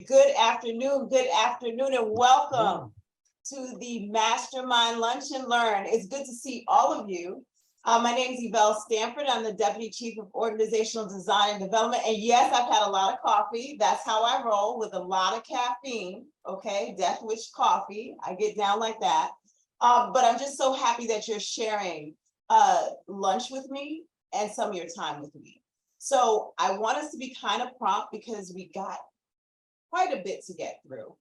Good afternoon, and welcome to the Mastermind Lunch and Learn. It's good to see all of you. My name is Yvelle Stanford. I'm the Deputy Chief of Organizational Design and Development. And yes, I've had a lot of coffee. That's how I roll, with a lot of caffeine, okay? Death wish coffee. I get down like that. But I'm just so happy that you're sharing lunch with me and some of your time with me. So I want us to be kind of prompt because we got quite a bit to get through.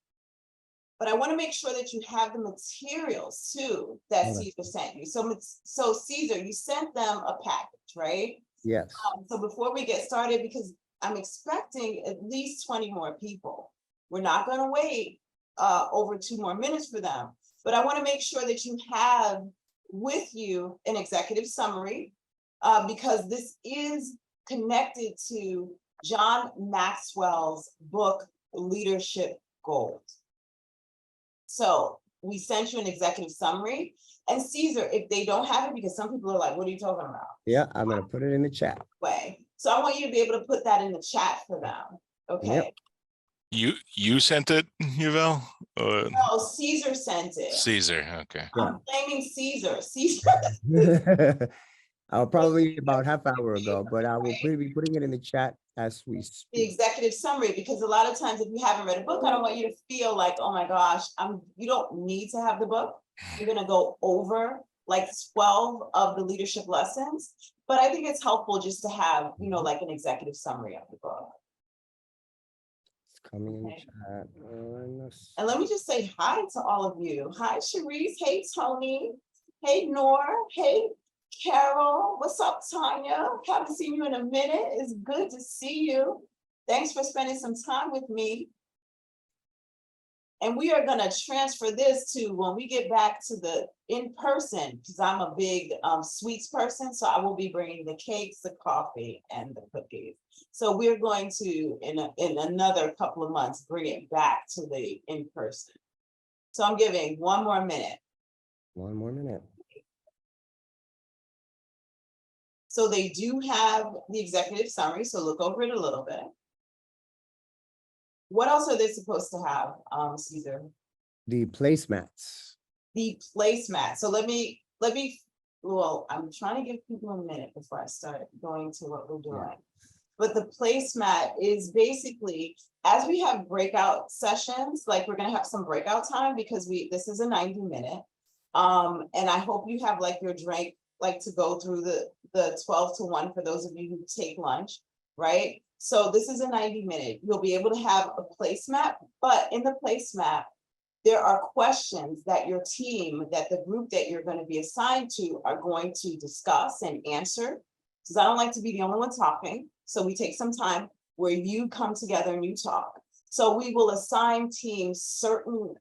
But I want to make sure that you have the materials too that Caesar sent you. So Caesar, you sent them a package, right? Yes. So before we get started, because I'm expecting at least 20 more people, we're not going to wait over 2 more minutes for them. But I want to make sure that you have with you an executive summary because this is connected to John Maxwell's book, Leadership Goals. So we sent you an executive summary, and Caesar, if they don't have it, because some people are like, what are you talking about? Yeah, I'm gonna put it in the chat. So I want you to be able to put that in the chat for them. Okay. Yep. You sent it, Yvelle? No, Caesar sent it. Caesar, okay. I'm blaming Caesar. Caesar. Probably about half hour ago, but I will be putting it in the chat as we The speak. executive summary, because a lot of times if you haven't read a book, I don't want you to feel like, oh my gosh, you don't need to have the book. You're gonna go over like 12 of the leadership lessons, but I think it's helpful just to have, like an executive summary of the book. It's coming in the chat. And let me just say hi to all of you. Hi, Cherise. Hey, Tony. Hey, Nor. Hey, Carol. What's up, Tanya? Haven't seen you in a minute. It's good to see you. Thanks for spending some time with me. And we are going to transfer this to when we get back to the in-person, because I'm a big sweets person. So I will be bringing the cakes, the coffee, and the cookies. So we're going to, in another couple of months, bring it back to the in-person. So I'm giving 1 more minute. 1 more minute. So they do have the executive summary. So look over it a little bit. What else are they supposed to have, Caesar? The placemats. The placemat. So let me, well, I'm trying to give people a minute before I start going to what we're doing. But the placemat is basically, as we have breakout sessions, like we're gonna have some breakout time because this is a 90-minute. And I hope you have like your drink, like to go through the 12 to 1 for those of you who take lunch, right? So this is a 90-minute. You'll be able to have a placemat, but in the placemat, there are questions that your team, that the group that you're going to be assigned to are going to discuss and answer. Because I don't like to be the only one talking. So we take some time where you come together and you talk. So we will assign teams certain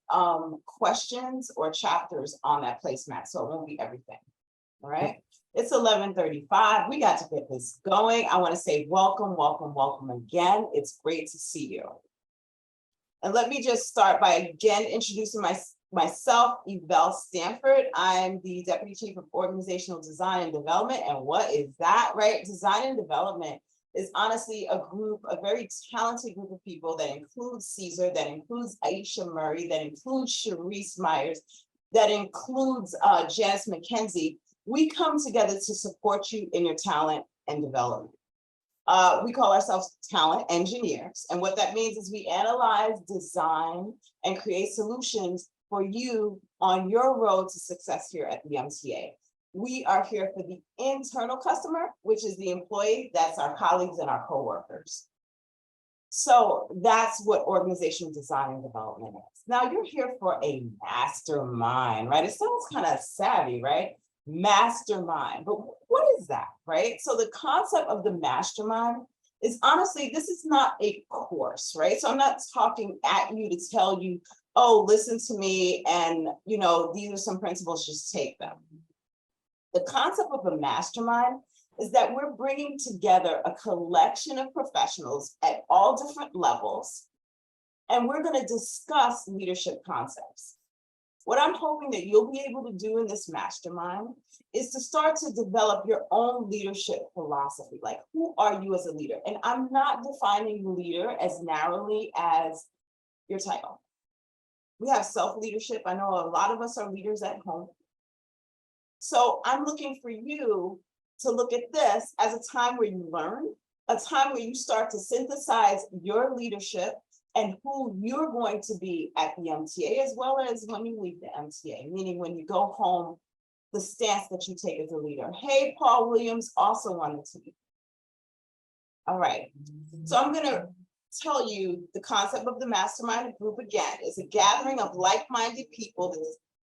questions or chapters on that placemat. So it won't be everything. All right. It's 11:35. We got to get this going. I want to say welcome, welcome, welcome again. It's great to see you. And let me just start by again introducing myself, Yvelle Stanford. I'm the Deputy Chief of Organizational Design and Development. And what is that, right? Design and development is honestly a very talented group of people that includes Caesar, that includes Aisha Murray, that includes Cherise Myers, that includes Janice McKenzie. We come together to support you in your talent and development. We call ourselves talent engineers. And what that means is we analyze, design, and create solutions for you on your road to success here at the MTA. We are here for the internal customer, which is the employee, that's our colleagues and our coworkers. So that's what organizational design and development is. Now you're here for a mastermind, right? It sounds kind of savvy, right? Mastermind, but what is that, right? So the concept of the mastermind is honestly, this is not a course, right? So I'm not talking at you to tell you, oh, listen to me and, these are some principles, just take them. The concept of a mastermind is that we're bringing together a collection of professionals at all different levels, and we're going to discuss leadership concepts. What I'm hoping that you'll be able to do in this mastermind is to start to develop your own leadership philosophy. Like, who are you as a leader? And I'm not defining leader as narrowly as your title. We have self-leadership. I know a lot of us are leaders at home. So I'm looking for you to look at this as a time where you learn, a time where you start to synthesize your leadership and who you're going to be at the MTA, as well as when you leave the MTA, meaning when you go home, the stance that you take as a leader. Hey, Paul Williams also wanted to be. All right, so I'm gonna tell you the concept of the mastermind group again. Is a gathering of like-minded people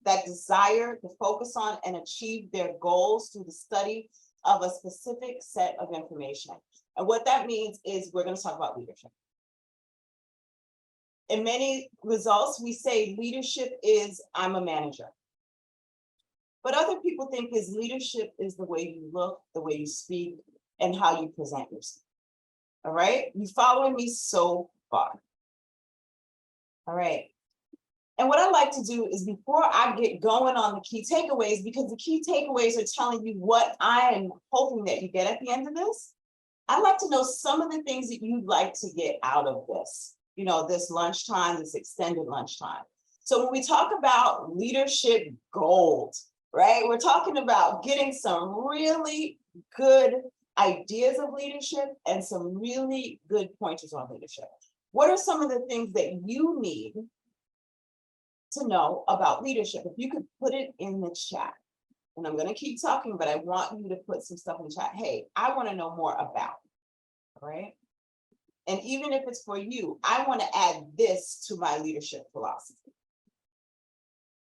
that desire to focus on and achieve their goals through the study of a specific set of information. And what that means is we're going to talk about leadership. In many results, we say leadership is I'm a manager. But other people think is leadership is the way you look, the way you speak, and how you present yourself. All right, you following me so far? All right. And what I like to do is before I get going on the key takeaways, because the key takeaways are telling you what I am hoping that you get at the end of this, I'd like to know some of the things that you'd like to get out of this, you know, this lunchtime, this extended lunchtime. So when we talk about leadership gold, right, we're talking about getting some really good ideas of leadership and some really good pointers on leadership. What are some of the things that you need to know about leadership? If you could put it in the chat, and I'm going to keep talking, but I want you to put some stuff in the chat. Hey, I want to know more about, all right? And even if it's for you, I want to add this to my leadership philosophy.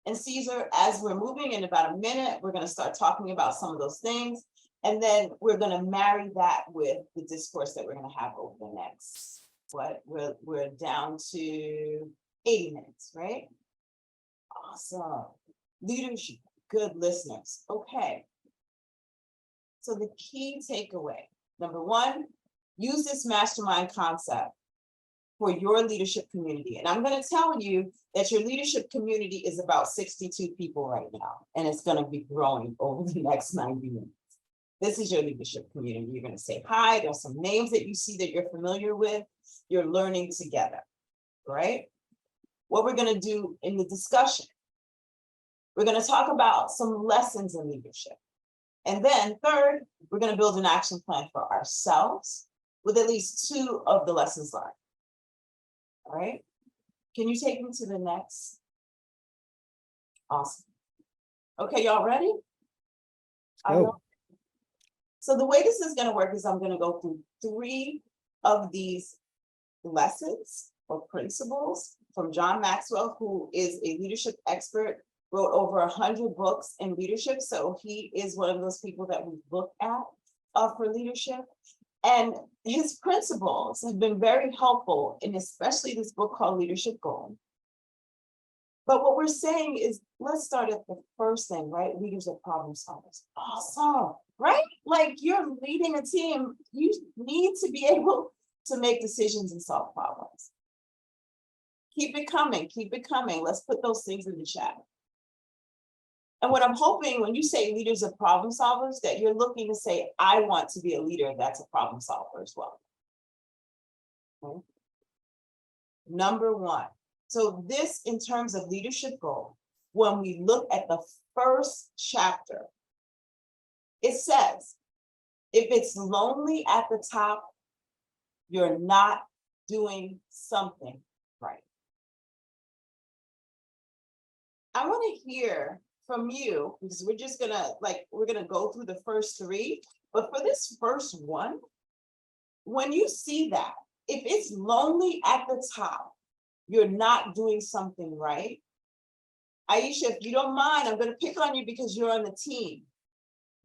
And Caesar, as we're moving in about a minute, we're going to start talking about some of those things. And then we're going to marry that with the discourse that we're going to have over the next, we're down to 80 minutes, right? Awesome. Leadership, good listeners. Okay. So the key takeaway, number one, use this mastermind concept for your leadership community. And I'm going to tell you that your leadership community is about 62 people right now, and it's going to be growing over the next 90 minutes. This is your leadership community. You're going to say hi. There's some names that you see that you're familiar with. You're learning together, right? What we're going to do in the discussion, we're going to talk about some lessons in leadership. And then third, we're going to build an action plan for ourselves with at least 2 of the lessons learned. All right. Can you take me to the next? Awesome. Okay, y'all ready? Oh. So the way this is going to work is I'm going to go through 3 of these lessons or principles from John Maxwell, who is a leadership expert, wrote over 100 books in leadership. So he is one of those people that we look at for leadership. And his principles have been very helpful in especially this book called Leadership Gold. But what we're saying is, let's start at the first thing, right? Leaders are problem solvers. Awesome, right? Like you're leading a team, you need to be able to make decisions and solve problems. Keep it coming, keep it coming. Let's put those things in the chat. And what I'm hoping when you say leaders are problem solvers, that you're looking to say, I want to be a leader that's a problem solver as well. Okay. Number 1. So this, in terms of leadership goal, when we look at the first chapter, it says, if it's lonely at the top, you're not doing something right. I want to hear from you, because we're just gonna we're gonna go through the first 3, but for this first one, when you see that, if it's lonely at the top, you're not doing something right. Aisha, if you don't mind, I'm going to pick on you because you're on the team.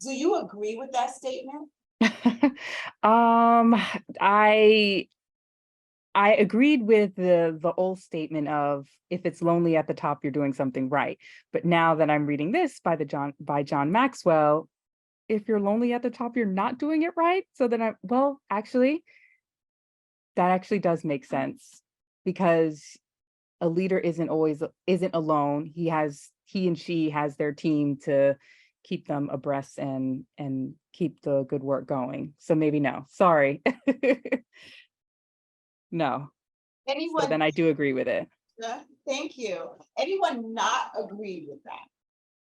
Do you agree with that statement? I agreed with the old statement of if it's lonely at the top, you're doing something right. But now that I'm reading this by John Maxwell, if you're lonely at the top, you're not doing it right. So then actually, that actually does make sense, because a leader isn't alone. He and she has their team to keep them abreast and keep the good work going. So maybe no, sorry. No. Anyone? So then I do agree with it. Yeah, thank you. Anyone not agree with that?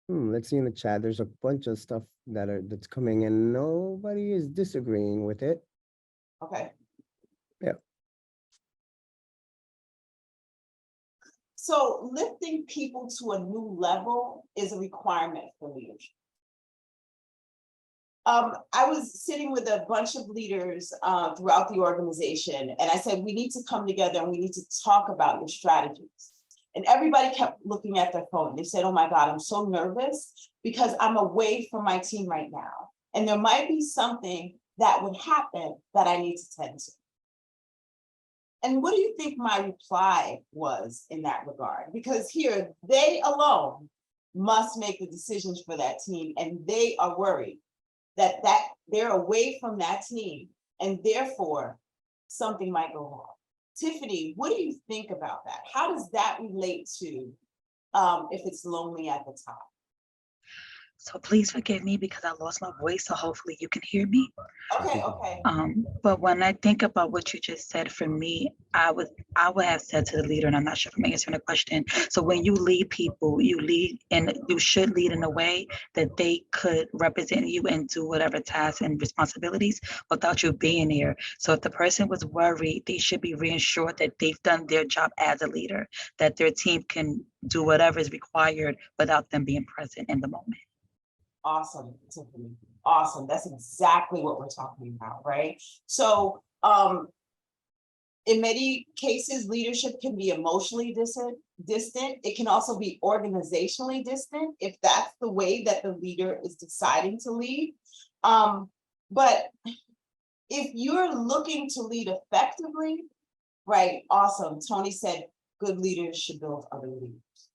Let's see in the chat. There's a bunch of stuff that's coming in. Nobody is disagreeing with it. Okay. Yeah. So lifting people to a new level is a requirement for leadership. I was sitting with a bunch of leaders throughout the organization, and I said, we need to come together and we need to talk about your strategies. And everybody kept looking at their phone. They said, oh my God, I'm so nervous because I'm away from my team right now. And there might be something that would happen that I need to tend to. And what do you think my reply was in that regard? Because here, they alone must make the decisions for that team, and they are worried that they're away from that team, and therefore something might go wrong. Tiffany, what do you think about that? How does that relate to if it's lonely at the top? So please forgive me because I lost my voice, so hopefully you can hear me. Okay, okay. But when I think about what you just said, for me, I would have said to the leader, and I'm not sure if I'm answering the question. So when you lead people, you lead, and you should lead in a way that they could represent you and do whatever tasks and responsibilities without you being there. So if the person was worried, they should be reassured that they've done their job as a leader, that their team can do whatever is required without them being present in the moment. Awesome, Tiffany. Awesome. That's exactly what we're talking about, right? So in many cases, leadership can be emotionally distant. It can also be organizationally distant if that's the way that the leader is deciding to lead. But if you're looking to lead effectively, right? Awesome. Tony said good leaders should build other leaders,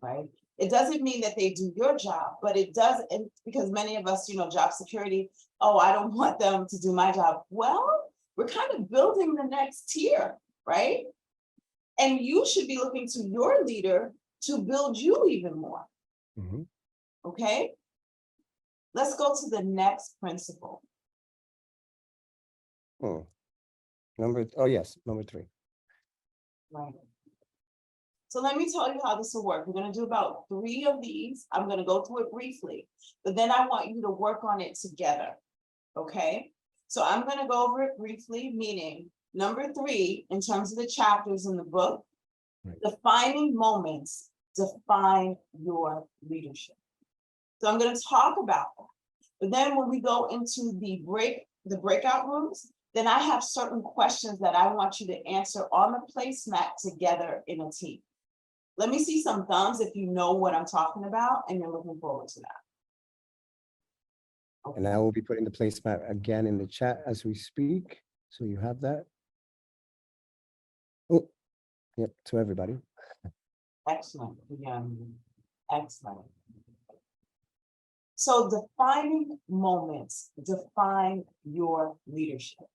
right? It doesn't mean that they do your job, but it does, and because many of us, job security, oh, I don't want them to do my job. Well, we're kind of building the next tier, right? And you should be looking to your leader to build you even more. Mhm. Okay? Let's go to the next principle. Oh, yes, number 3. Right. So let me tell you how this will work. We're going to do about 3 of these. I'm going to go through it briefly, but then I want you to work on it together. Okay? So I'm going to go over it briefly, meaning number 3, in terms of the chapters in the book, Right. Defining moments define your leadership. So I'm going to talk about that. But then when we go into the breakout rooms, then I have certain questions that I want you to answer on the placemat together in a team. Let me see some thumbs if you know what I'm talking about and you're looking forward to that. And I will be putting the placemat again in the chat as we speak. So you have that. Oh, yep, to everybody. Excellent. Yeah. Excellent. So defining moments define your leadership.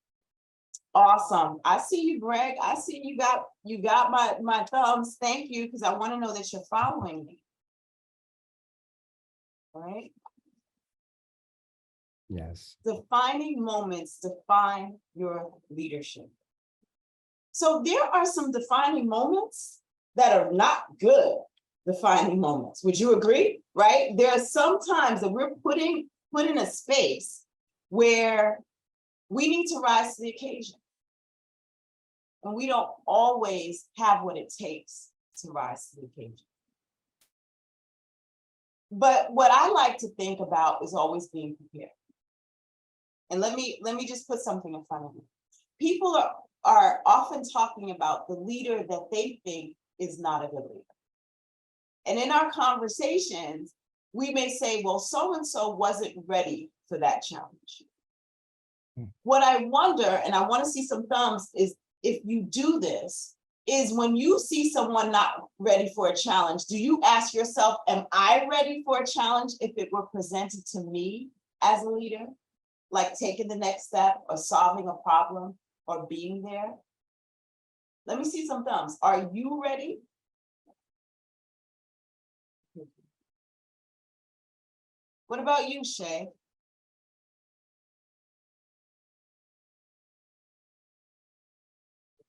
Awesome. I see you, Greg. I see you got my thumbs. Thank you, because I want to know that you're following me. All right. Yes. Defining moments define your leadership. So there are some defining moments that are not good defining moments. Would you agree? Right? There are some times that we're put in a space where we need to rise to the occasion. And we don't always have what it takes to rise to the occasion. But what I like to think about is always being prepared. And let me just put something in front of you. People are often talking about the leader that they think is not a good leader. And in our conversations, we may say, well, so-and-so wasn't ready for that challenge. What I wonder, and I want to see some thumbs, is if you do this, is when you see someone not ready for a challenge, do you ask yourself, am I ready for a challenge if it were presented to me as a leader? Like taking the next step or solving a problem or being there? Let me see some thumbs. Are you ready? What about you, Shay?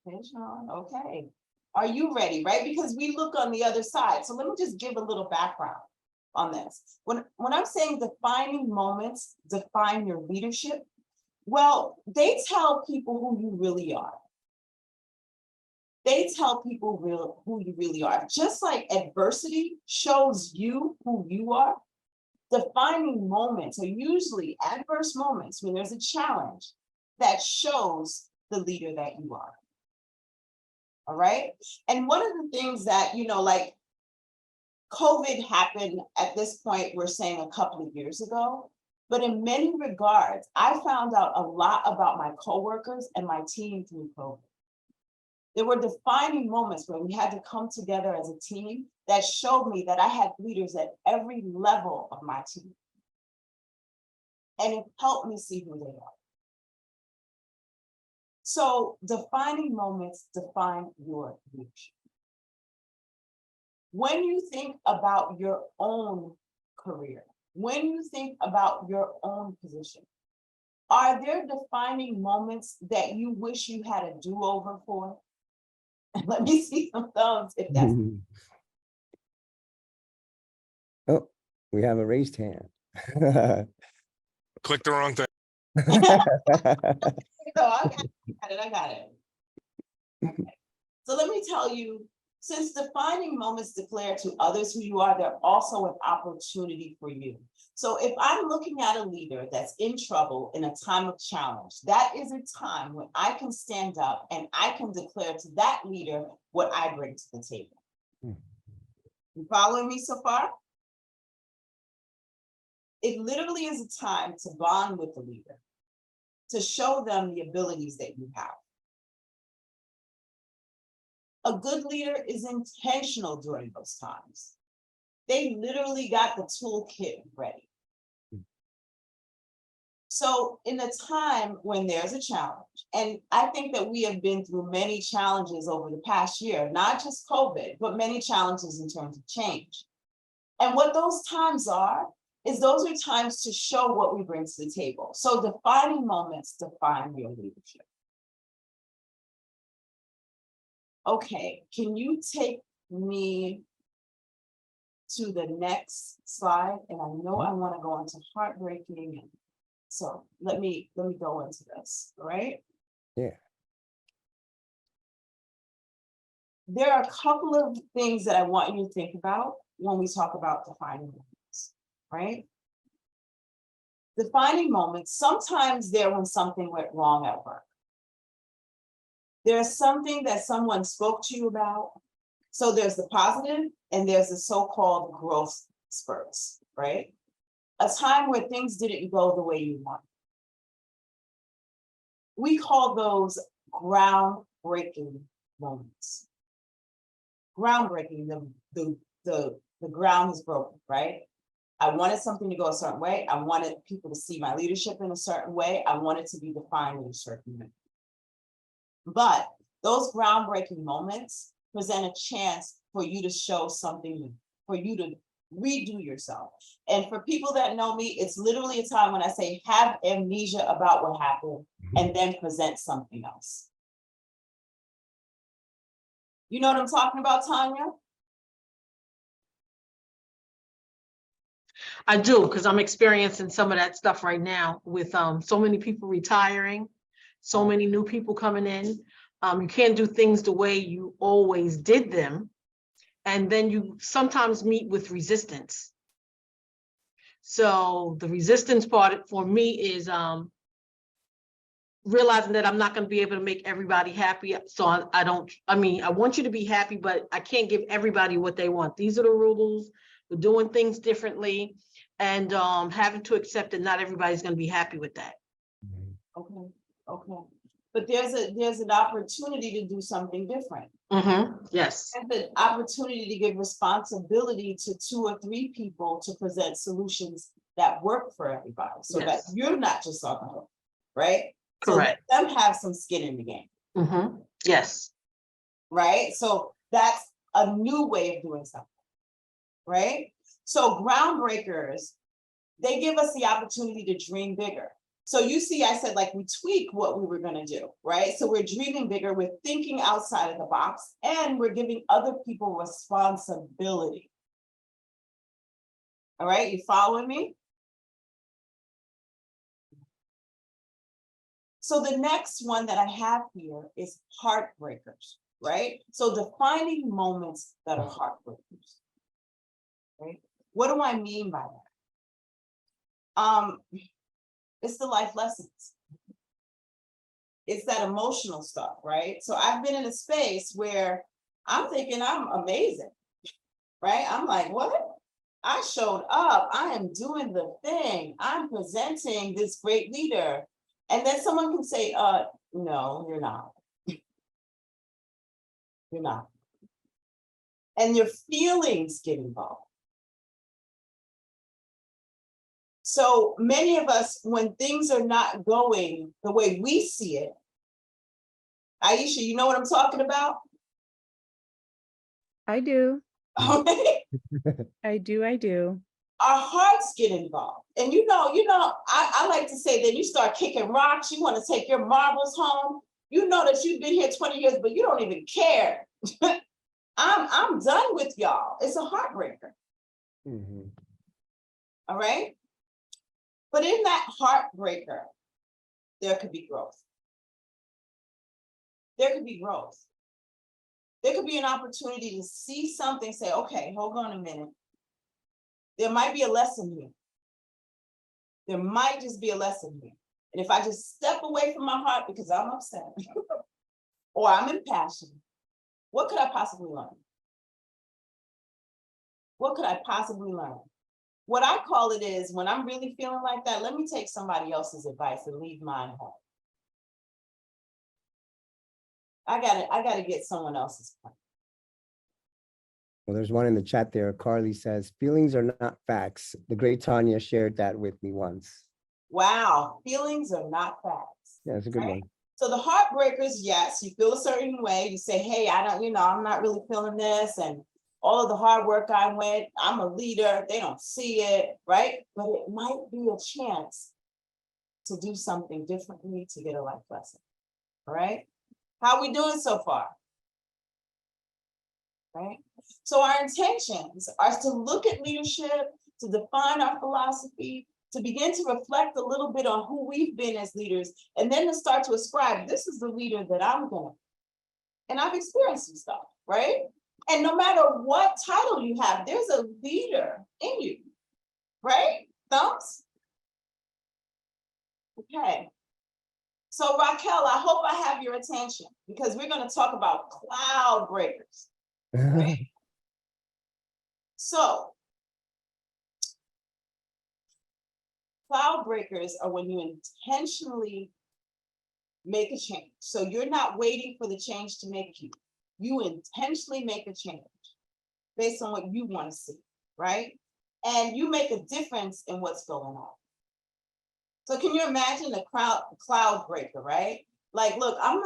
Okay, Sean. Okay. Are you ready, right? Because we look on the other side. So let me just give a little background on this. When I'm saying defining moments define your leadership, well, they tell people who you really are. They tell people who you really are. Just like adversity shows you who you are, defining moments are usually adverse moments when there's a challenge that shows the leader that you are. All right. And one of the things that, like COVID happened at this point, we're saying a couple of years ago, but in many regards, I found out a lot about my coworkers and my team through COVID. There were defining moments where we had to come together as a team that showed me that I had leaders at every level of my team. And it helped me see who they are. So defining moments define your leadership. When you think about your own career, when you think about your own position, are there defining moments that you wish you had a do-over for? Let me see some thumbs if that's. Oh, we have a raised hand. Click the wrong thing. No, I got it. Okay. So let me tell you, since defining moments declare to others who you are, they're also an opportunity for you. So if I'm looking at a leader that's in trouble in a time of challenge, that is a time when I can stand up and I can declare to that leader what I bring to the table. You following me so far? It literally is a time to bond with the leader, to show them the abilities that you have. A good leader is intentional during those times. They literally got the toolkit ready. So in a time when there's a challenge, and I think that we have been through many challenges over the past year, not just COVID, but many challenges in terms of change. And what those times are, is those are times to show what we bring to the table. So defining moments define your leadership. Okay, can you take me to the next slide? And I know I want to go into heartbreaking. And so let me go into this, all right? Yeah. There are a couple of things that I want you to think about when we talk about defining moments, right? Defining moments, sometimes they're when something went wrong at work. There's something that someone spoke to you about. So there's the positive and there's the so-called growth spurts, right? A time where things didn't go the way you want. We call those groundbreaking moments. Groundbreaking, the ground is broken, right? I wanted something to go a certain way. I wanted people to see my leadership in a certain way. I wanted to be defined in a certain way. But those groundbreaking moments present a chance for you to show something new, for you to redo yourself. And for people that know me, it's literally a time when I say, have amnesia about what happened and then present something else. You know what I'm talking about, Tanya? I do, because I'm experiencing some of that stuff right now with so many people retiring, so many new people coming in. You can't do things the way you always did them. And then you sometimes meet with resistance. So the resistance part for me is realizing that I'm not going to be able to make everybody happy. So I want you to be happy, but I can't give everybody what they want. These are the rules. We're doing things differently, and having to accept that not everybody's going to be happy with that. Okay. But there's an opportunity to do something different. Yes. There's an opportunity to give responsibility to 2 or 3 people to present solutions that work for everybody, so that you're not just on the hook, right? Correct. So let them have some skin in the game. Yes. Right? So that's a new way of doing something, right? So groundbreakers, they give us the opportunity to dream bigger. So you see, I said like we tweak what we were gonna do, right? So we're dreaming bigger, we're thinking outside of the box, and we're giving other people responsibility. All right, you following me? So the next one that I have here is heartbreakers, right? So defining moments that are heartbreakers, right? What do I mean by that? It's the life lessons. It's that emotional stuff, right? So I've been in a space where I'm thinking I'm amazing, right? I'm like, what? I showed up, I am doing the thing, I'm presenting this great leader. And then someone can say, no, you're not. You're not. And your feelings get involved. So many of us, when things are not going the way we see it, Aisha, you know what I'm talking about? I do. Okay. I do. Our hearts get involved. And I like to say that you start kicking rocks, you want to take your marbles home. You know that you've been here 20 years, but you don't even care. I'm done with y'all. It's a heartbreaker. Mhm. All right. But in that heartbreaker, there could be growth. There could be growth. There could be an opportunity to see something, say, okay, hold on a minute. There might be a lesson here. There might just be a lesson here. And if I just step away from my heart because I'm upset or I'm impassioned, what could I possibly learn? What could I possibly learn? What I call it is when I'm really feeling like that, let me take somebody else's advice and leave mine home. I gotta get someone else's point. Well, there's one in the chat there. Carly says, feelings are not facts. The great Tanya shared that with me once. Wow, feelings are not facts. Yeah, it's a good Right. one. So the heartbreakers, yes, you feel a certain way. You say, hey, I'm not really feeling this. And all of the hard work I went, I'm a leader. They don't see it, right? But it might be a chance to do something differently to get a life lesson, all right? How are we doing so far? Right? So our intentions are to look at leadership, to define our philosophy, to begin to reflect a little bit on who we've been as leaders, and then to start to ascribe, this is the leader that I'm going to. And I've experienced some stuff, right? And no matter what title you have, there's a leader in you, right? Thumbs? Okay. So Raquel, I hope I have your attention because we're going to talk about cloud breakers. Right? So cloud breakers are when you intentionally make a change. So you're not waiting for the change to make you. You intentionally make a change based on what you want to see, right? And you make a difference in what's going on. So can you imagine a cloud breaker, right? Like, look, I'm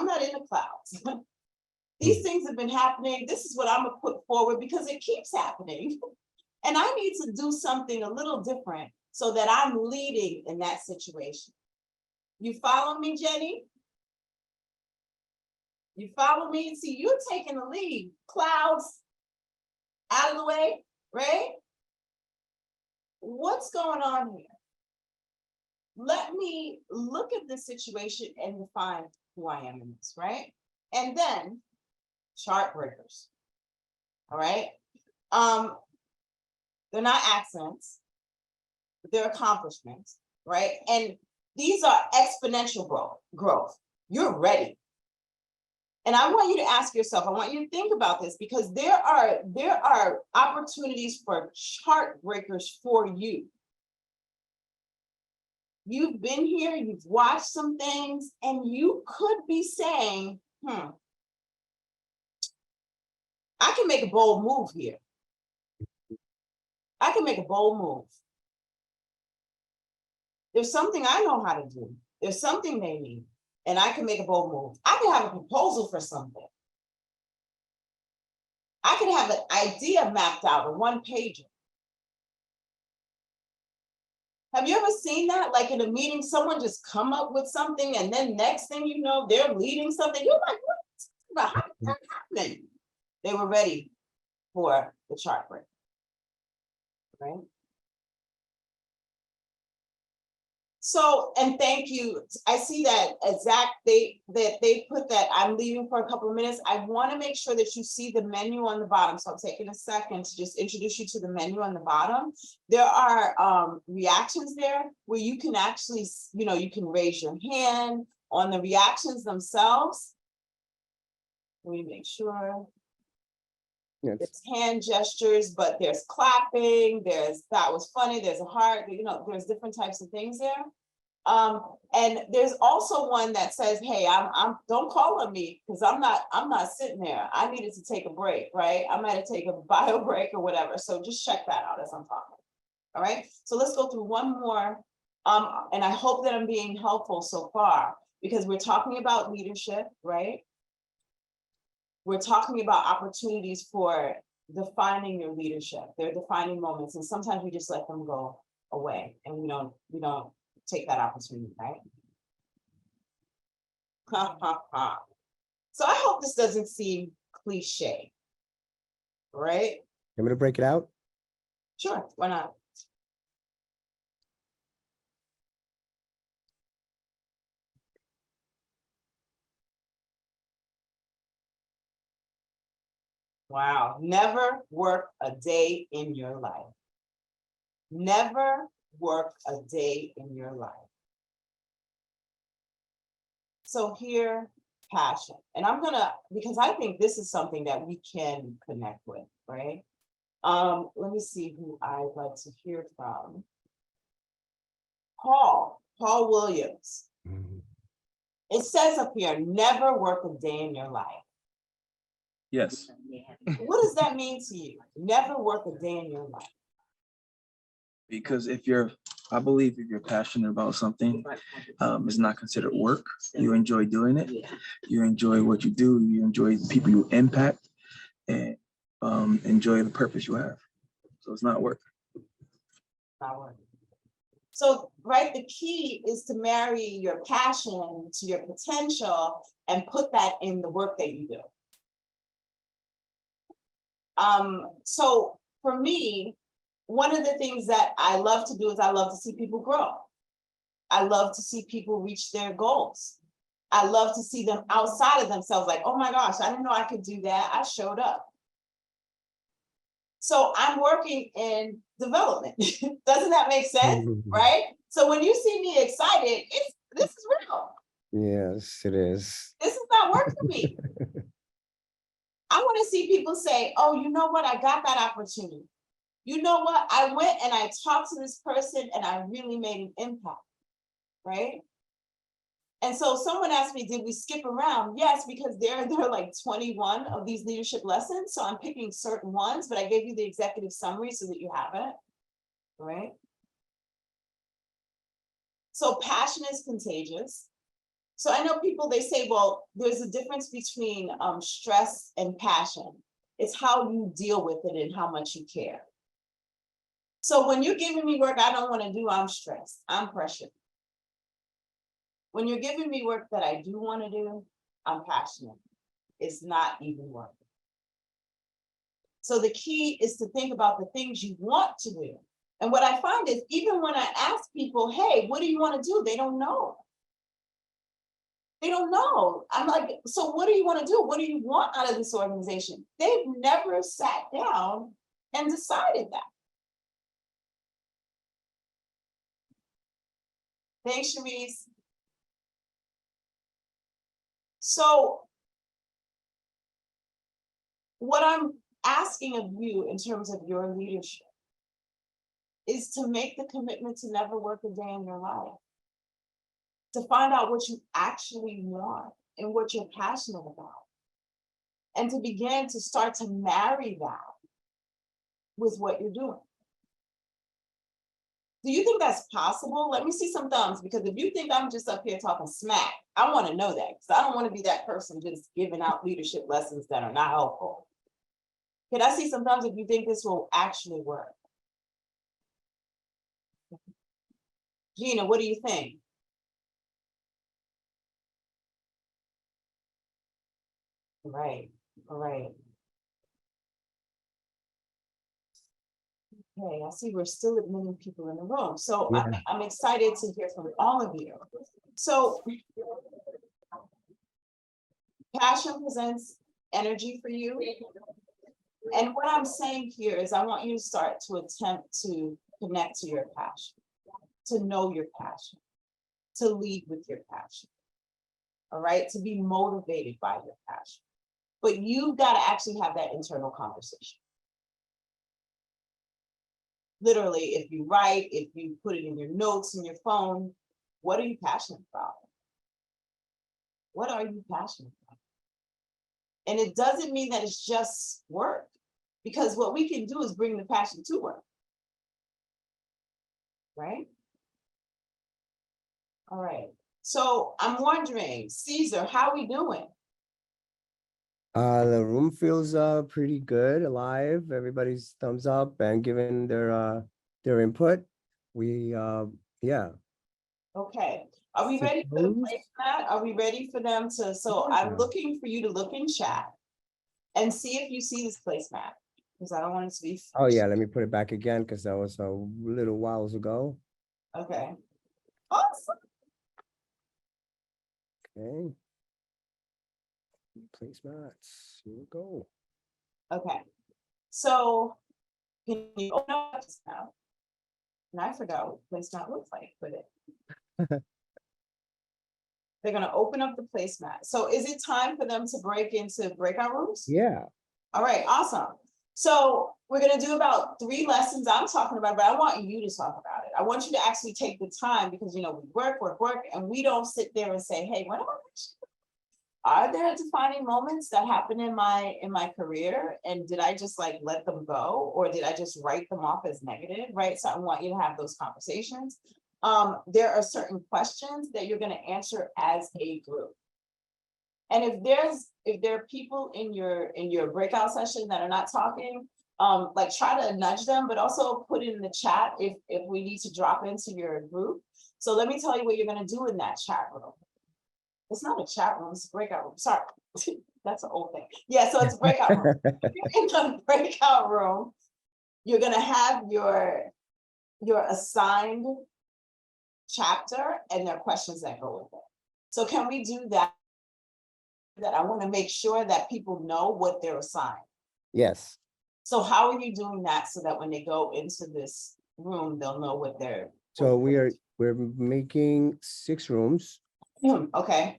not in the clouds. These things have been happening. This is what I'm gonna put forward because it keeps happening. And I need to do something a little different so that I'm leading in that situation. You follow me, Jenny? You follow me? See, you're taking the lead. Clouds out of the way, right? What's going on here? Let me look at the situation and define who I am in this, right? And then chart breakers, all right? They're not accidents, but they're accomplishments, right? And these are exponential growth. You're ready. And I want you to ask yourself, I want you to think about this because there are opportunities for chart breakers for you. You've been here, you've watched some things, and you could be saying, I can make a bold move here. I can make a bold move. There's something I know how to do. There's something they need, and I can make a bold move. I can have a proposal for something. I can have an idea mapped out, a one-pager. Have you ever seen that? Like in a meeting, someone just come up with something and then next thing you know, they're leading something. You're like, what? How did that happen? They were ready for the chart break, right? So, and thank you. I see that Zach, they put that I'm leaving for a couple of minutes. I want to make sure that you see the menu on the bottom. So I'm taking a second to just introduce you to the menu on the bottom. There are reactions there where you can actually, you can raise your hand on the reactions themselves. Let me make sure. Yes. There's hand gestures, but there's clapping, there's that was funny, there's a heart, there's different types of things there. And there's also one that says, hey, I'm don't call on me because I'm not sitting there. I needed to take a break, right? I might have taken a bio break or whatever. So just check that out as I'm talking. All right. So let's go through one more. And I hope that I'm being helpful so far because we're talking about leadership, right? We're talking about opportunities for defining your leadership. They're defining moments, and sometimes we just let them go away, and we don't take that opportunity, right? Ha ha ha. So I hope this doesn't seem cliche, right? I'm gonna break it out. Sure, why not? Wow, never work a day in your life. Never work a day in your life. So here, passion. And I'm gonna, because I think this is something that we can connect with, right? Let me see who I'd like to hear from. Paul Williams. Mhm. It says up here, never work a day in your life. Yes, What does that mean to you? Never work a day in your life. because I believe if you're passionate about something, it's not considered work. You enjoy doing it. You enjoy what you do. You enjoy the people you impact, and enjoy the purpose you have. So it's not work. Not work. So, right, the key is to marry your passion to your potential and put that in the work that you do. So for me, one of the things that I love to do is I love to see people grow. I love to see people reach their goals. I love to see them outside of themselves, like, oh my gosh, I didn't know I could do that. I showed up. So I'm working in development. Doesn't that make sense? Right? So when you see me excited, this is real. Yes, it is. This is not work for me. I want to see people say, oh, you know what? I got that opportunity. You know what? I went and I talked to this person and I really made an impact, right? And so someone asked me, did we skip around? Yes, because there are like 21 of these leadership lessons. So I'm picking certain ones, but I gave you the executive summary so that you have it, right? So passion is contagious. So I know people, they say, well, there's a difference between stress and passion. It's how you deal with it and how much you care. So when you're giving me work I don't want to do, I'm stressed, I'm pressured. When you're giving me work that I do want to do, I'm passionate. It's not even work. So the key is to think about the things you want to do. And what I find is even when I ask people, hey, what do you want to do? They don't know. They don't know. I'm like, so what do you want to do? What do you want out of this organization? They've never sat down and decided that. Thanks, Sharice. So what I'm asking of you in terms of your leadership is to make the commitment to never work a day in your life, to find out what you actually want and what you're passionate about, and to begin to start to marry that with what you're doing. Do you think that's possible? Let me see some thumbs, because if you think I'm just up here talking smack, I want to know that, because I don't want to be that person just giving out leadership lessons that are not helpful. Can I see some thumbs if you think this will actually work? Gina, what do you think? Right, all right. Okay, I see we're still admitting people in the room, so I'm excited to hear from all of you. So passion presents energy for you. And what I'm saying here is I want you to start to attempt to connect to your passion, to know your passion, to lead with your passion. All right, to be motivated by your passion. But you've got to actually have that internal conversation. Literally, if you write, if you put it in your notes in your phone, what are you passionate about? What are you passionate about? And it doesn't mean that it's just work, because what we can do is bring the passion to work. Right? All right. So I'm wondering, Caesar, how are we doing? The room feels pretty good, alive. Everybody's thumbs up and giving their input. We yeah. Okay. Are we ready for the placemat? Are we ready for them to? So I'm looking for you to look in chat and see if you see this placemat, because I don't want it to be. Oh yeah, let me put it back again because that was a little whiles ago. Okay. Awesome. Okay. Placemats. Here we go. Okay. So can you open up this now? And I forgot what placemat looks like, but they're gonna open up the placemat. So is it time for them to break into breakout rooms? Yeah. All right, awesome. So we're gonna do about 3 lessons I'm talking about, but I want you to talk about it. I want you to actually take the time, because we work, and we don't sit there and say, hey, what am I? Are there defining moments that happen in my career? And did I just like let them go, or did I just write them off as negative? Right. So I want you to have those conversations. There are certain questions that you're going to answer as a group. And if there are people in your breakout session that are not talking, like try to nudge them, but also put it in the chat if we need to drop into your group. So let me tell you what you're going to do in that chat room. It's not a chat room, it's a breakout room. Sorry, that's an old thing. Yeah, so it's a breakout room. In the breakout room, you're gonna have your assigned chapter and there are questions that go with it. So can we do that? That I want to make sure that people know what they're assigned. Yes. So how are you doing that so that when they go into this room, they'll know what they're. So we're making 6 rooms. Okay.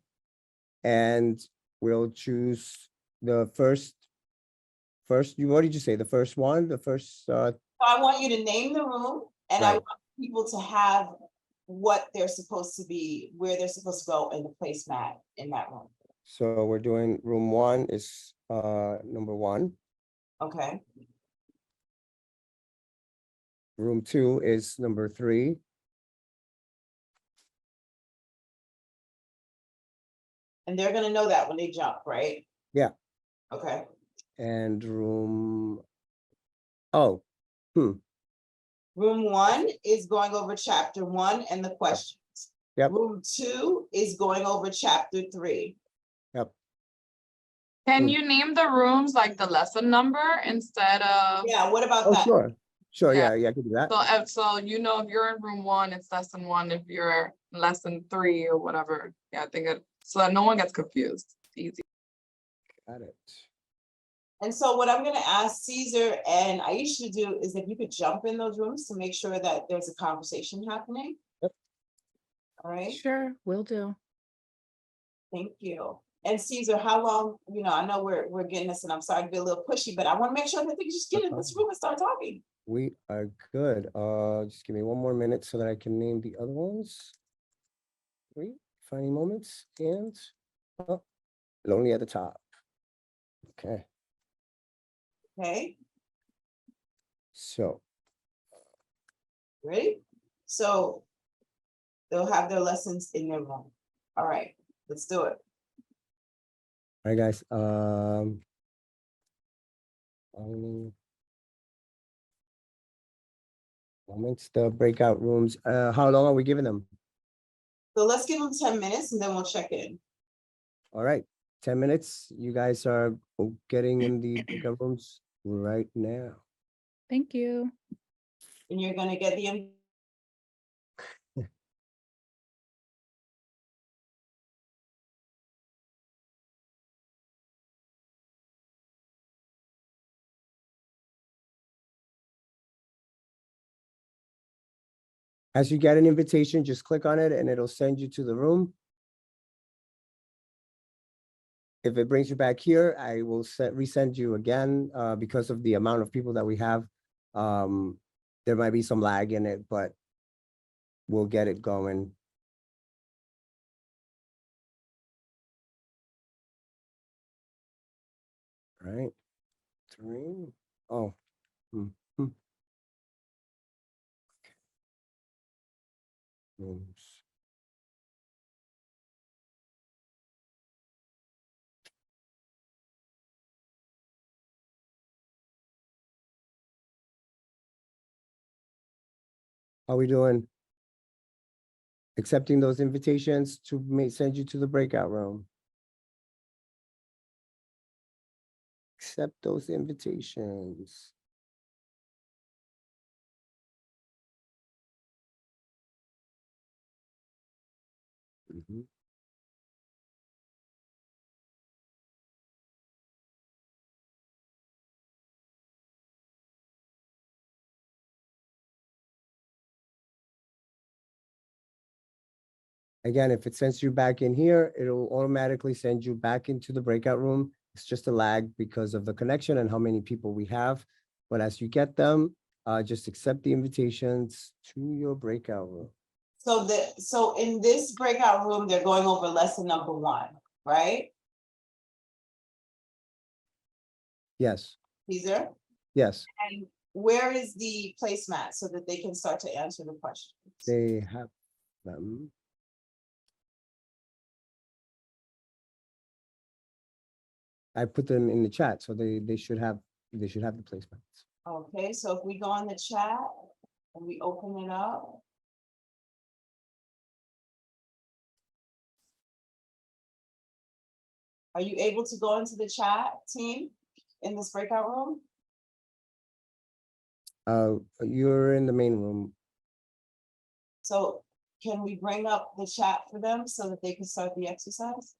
And we'll choose the first, what did you say? The first one, the first, So I want you to name the room, and I want people to have what they're supposed to be, where they're supposed to go in the placemat in that room. so we're doing room 1 is number 1. Okay. Room 2 is number 3. And they're gonna know that when they jump, right? Yeah. Okay. And room, Room 1 is going over chapter 1 and the questions. Yep. Room 2 is going over chapter 3. Yep. Can you name the rooms like the lesson number instead of? Yeah, what about that? Sure, Yeah. yeah, I can do that. So if you're in room 1, it's lesson 1. If you're in lesson 3 or whatever, yeah, I think so that no one gets confused. It's easy. Got it. And so what I'm gonna ask Caesar and Aisha to do is if you could jump in those rooms to make sure that there's a conversation happening. Yep. All right, Sure, will do. thank you. And Caesar, how long, I know we're getting this and I'm sorry to be a little pushy, but I want to make sure that they can just get in this room and start talking. We are good. Just give me 1 more minute so that I can name the other ones. Wait, finding moments and lonely at the top. Okay. Okay, So ready? So they'll have their lessons in their room. All right, let's do it. all right, guys. Moments, the breakout rooms, how long are we giving them? So let's give them 10 minutes and then we'll check in. All right, 10 minutes. You guys are getting in the breakout rooms right now. Thank you. And you're gonna get the. As you get an invitation, just click on it and it'll send you to the room. If it brings you back here, I will resend you again, because of the amount of people that we have. There might be some lag in it, but we'll get it going. All right, 3. Oh. Hmm. Rooms. How we doing? Accepting those invitations to send you to the breakout room. Accept those invitations. Mhm. Again, if it sends you back in here, it'll automatically send you back into the breakout room. It's just a lag because of the connection and how many people we have. But as you get them, just accept the invitations to your breakout room. So in this breakout room, they're going over lesson number 1, right? Yes, Caesar? yes, And where is the placemat so that they can start to answer the questions? they have them. I put them in the chat, so they should have the placements. Okay, so if we go on the chat and we open it up. Are you able to go into the chat, team, in this breakout room? You're in the main room. So can we bring up the chat for them so that they can start the exercise?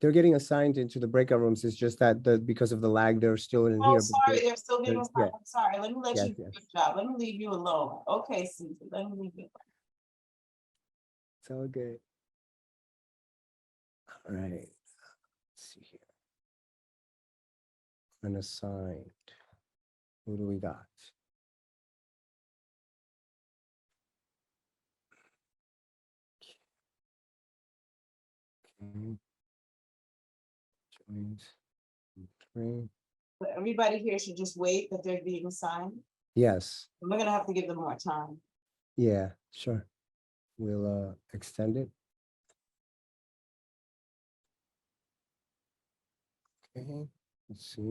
They're getting assigned into the breakout rooms. It's just that because of the lag, they're still in Oh, here. but sorry, they're still getting, yeah. I'm sorry, let me let Yes, you do yes. your job, let me leave you alone. Okay, Susan, let me leave you. It's all good. All right. Let's see here. Unassigned. Who do we got? Okay. Joins. 3. But everybody here should just wait that they're being assigned. Yes. We're gonna have to give them more time. Yeah, sure. We'll extend it. Okay. Let's see.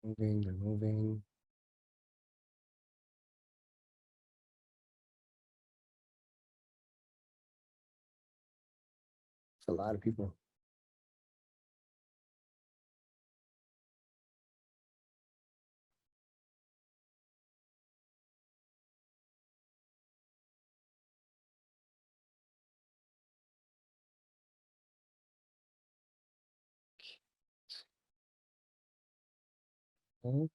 Moving, they're moving. It's a lot of people. Okay.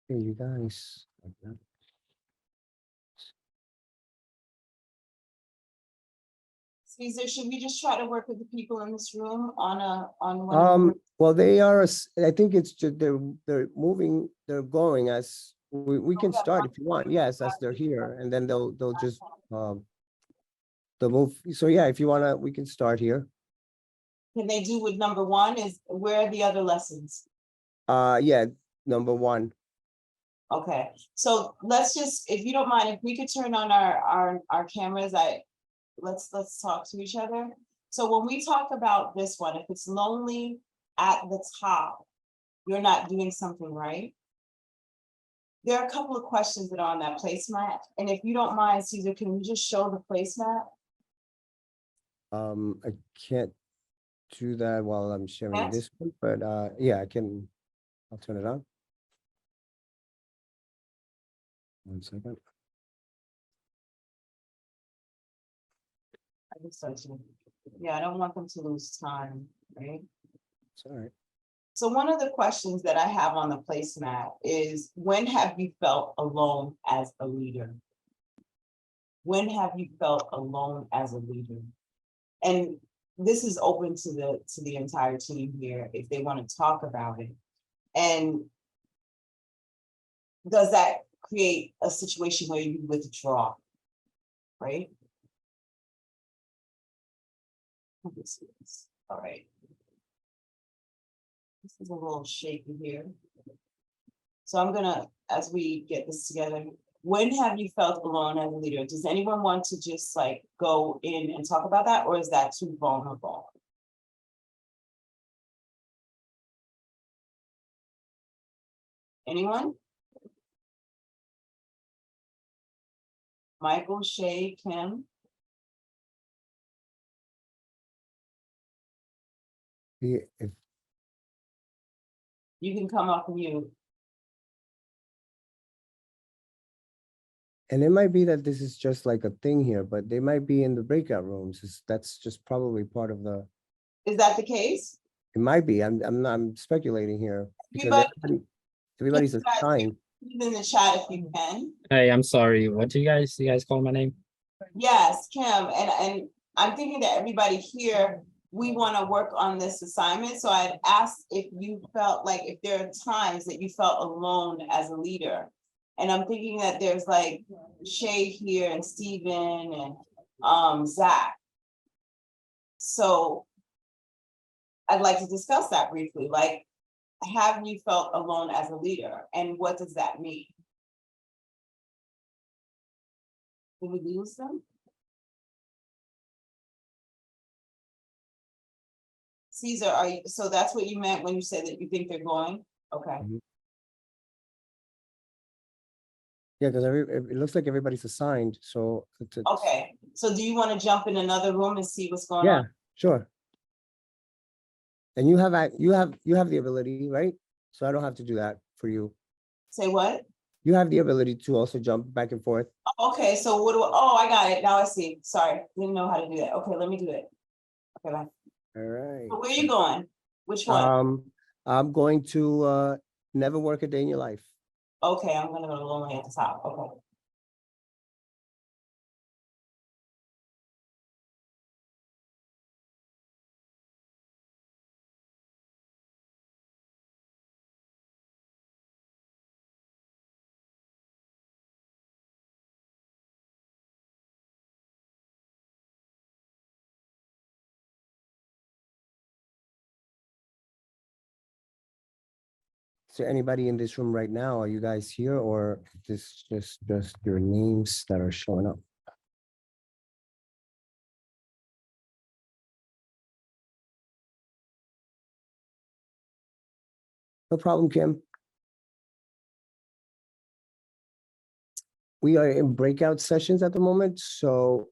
Hey, you guys. Caesar, should we just try to work with the people in this room on one? of the- Well, they are, I think it's just, they're moving, they're going as, we can start if you want, yes, as they're here, and then they'll just, they'll move, so yeah, if you wanna, we can start here. Can they do with number one? Where are the other lessons? Yeah, number one. Okay, so let's just, if you don't mind, if we could turn on our cameras, let's talk to each other. So when we talk about this one, if it's lonely at the top, you're not doing something right. There are a couple of questions that are on that placemat, and if you don't mind, Caesar, can you just show the placemat? I can't do that while I'm sharing Yes. this one, but yeah, I'll turn it on. 1 second. I just don't know. Yeah, I don't want them to lose time, right? It's all right. So one of the questions that I have on the placemat is, when have you felt alone as a leader? When have you felt alone as a leader? And this is open to the entire team here, if they want to talk about it. And does that create a situation where you withdraw, right? Let me see this. All right. This is a little shaky here. So I'm gonna, as we get this together, when have you felt alone as a leader? Does anyone want to just like go in and talk about that, or is that too vulnerable? Anyone? Michael, Shay, Kim? Yeah, if You can come up and you. And it might be that this is just like a thing here, but they might be in the breakout rooms. That's just probably part of the, Is that the case? it might be, I'm speculating here. Because Everybody- everybody's you guys- assigned. Put it in the chat if you can. Hey, I'm sorry. What do you guys call my name? Yes, Kim, and I'm thinking that everybody here, we want to work on this assignment. So I'd asked if you felt like, if there are times that you felt alone as a leader. And I'm thinking that there's like Shay here and Steven and Zach. So I'd like to discuss that briefly, like, have you felt alone as a leader, and what does that mean? Did we lose them? Caesar, are you, so that's what you meant when you said that you think they're going? Okay, Yeah, because it looks like everybody's assigned, so. okay, so do you want to jump in another room and see what's going Yeah, on? sure. And you have the ability, right? So I don't have to do that for you. Say what? You have the ability to also jump back and forth. Okay, so what do, oh, I got it, now I see, sorry, didn't know how to do that, okay, let me do it. Okay, bye. All right. So where are you going? Which one? I'm going to never work a day in your life. Okay, I'm gonna go to lonely at the top, okay. Is there anybody in this room right now? Are you guys here, or is this just your names that are showing up? No problem, Kim. We are in breakout sessions at the moment, so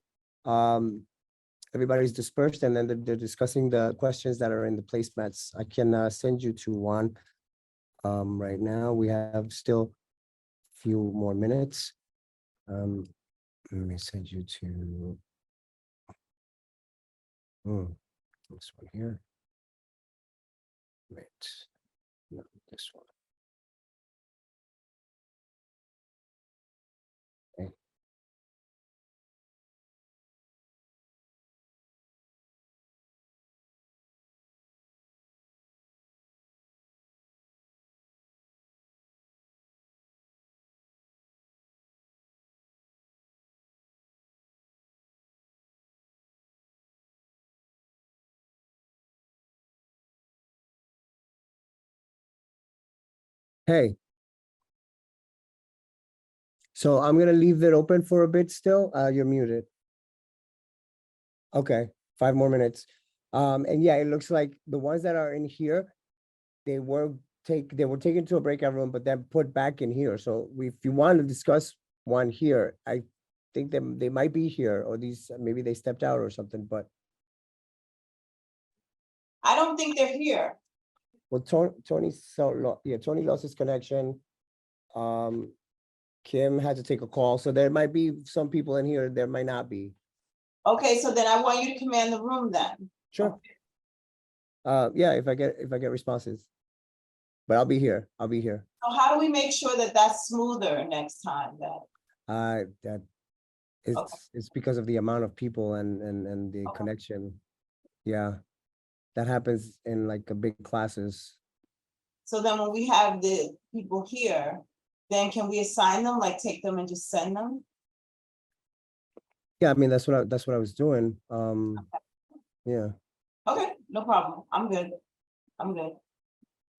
everybody's dispersed, and then they're discussing the questions that are in the placemats. I can send you to one. Right now, we have still a few more minutes. Let me send you to this one here. Wait, no, this one. Okay. Hey. So I'm gonna leave it open for a bit still. You're muted. Okay, 5 more minutes. And yeah, it looks like the ones that are in here, they were taken to a breakout room, but then put back in here. So if you want to discuss one here, I think they might be here, or these, maybe they stepped out or something, but I don't think they're here. well, Tony lost his connection. Kim had to take a call, so there might be some people in here, there might not be. Okay, so then I want you to command the room then. Sure. Yeah, if I get responses. But I'll be here. So how do we make sure that that's smoother next time then? That it's because of the amount of people and the Okay. connection. Yeah. That happens in like a big classes. So then when we have the people here, then can we assign them, like take them and just send them? Yeah, I mean, that's what I was doing. Yeah. Okay, no problem. I'm good.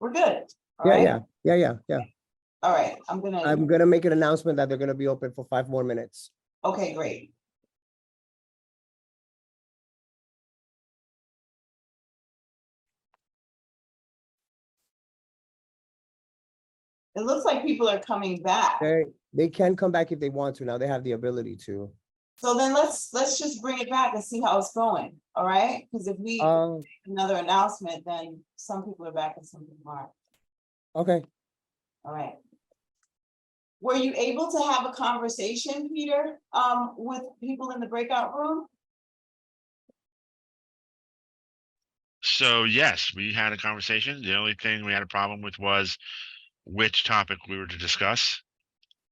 We're good. All right. Yeah. All right, I'm gonna make an announcement that they're gonna be open for 5 more minutes. okay, great. It looks like people are coming back. They can come back if they want to. Now they have the ability to. So then let's just bring it back and see how it's going, all right? Because if we another announcement, then some people are back and some people aren't. Okay. All right. Were you able to have a conversation, Peter, with people in the breakout room? So yes, we had a conversation. The only thing we had a problem with was which topic we were to discuss.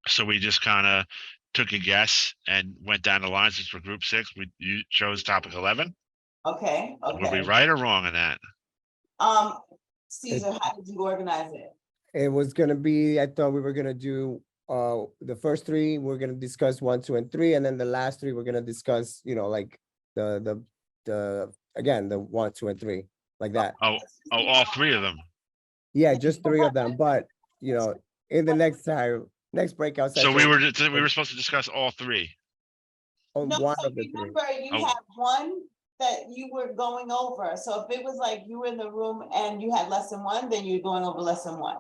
So we just kind of took a guess and went down the line. Since for group 6, you chose topic 11. Okay, Were we okay. right or wrong on that? Caesar, how did you organize it? It was gonna be, I thought we were gonna do the first 3, we're gonna discuss 1, 2, and 3, and then the last 3 we're gonna discuss, like the again, the 1, 2, and 3, like that. Oh, all 3 of them. Yeah, just 3 of them, but in the next breakout session. So we were supposed to discuss all 3. On No, one so of the 3. remember, you Oh. had one that you were going over. So if it was like you were in the room and you had lesson 1, then you're going over lesson 1.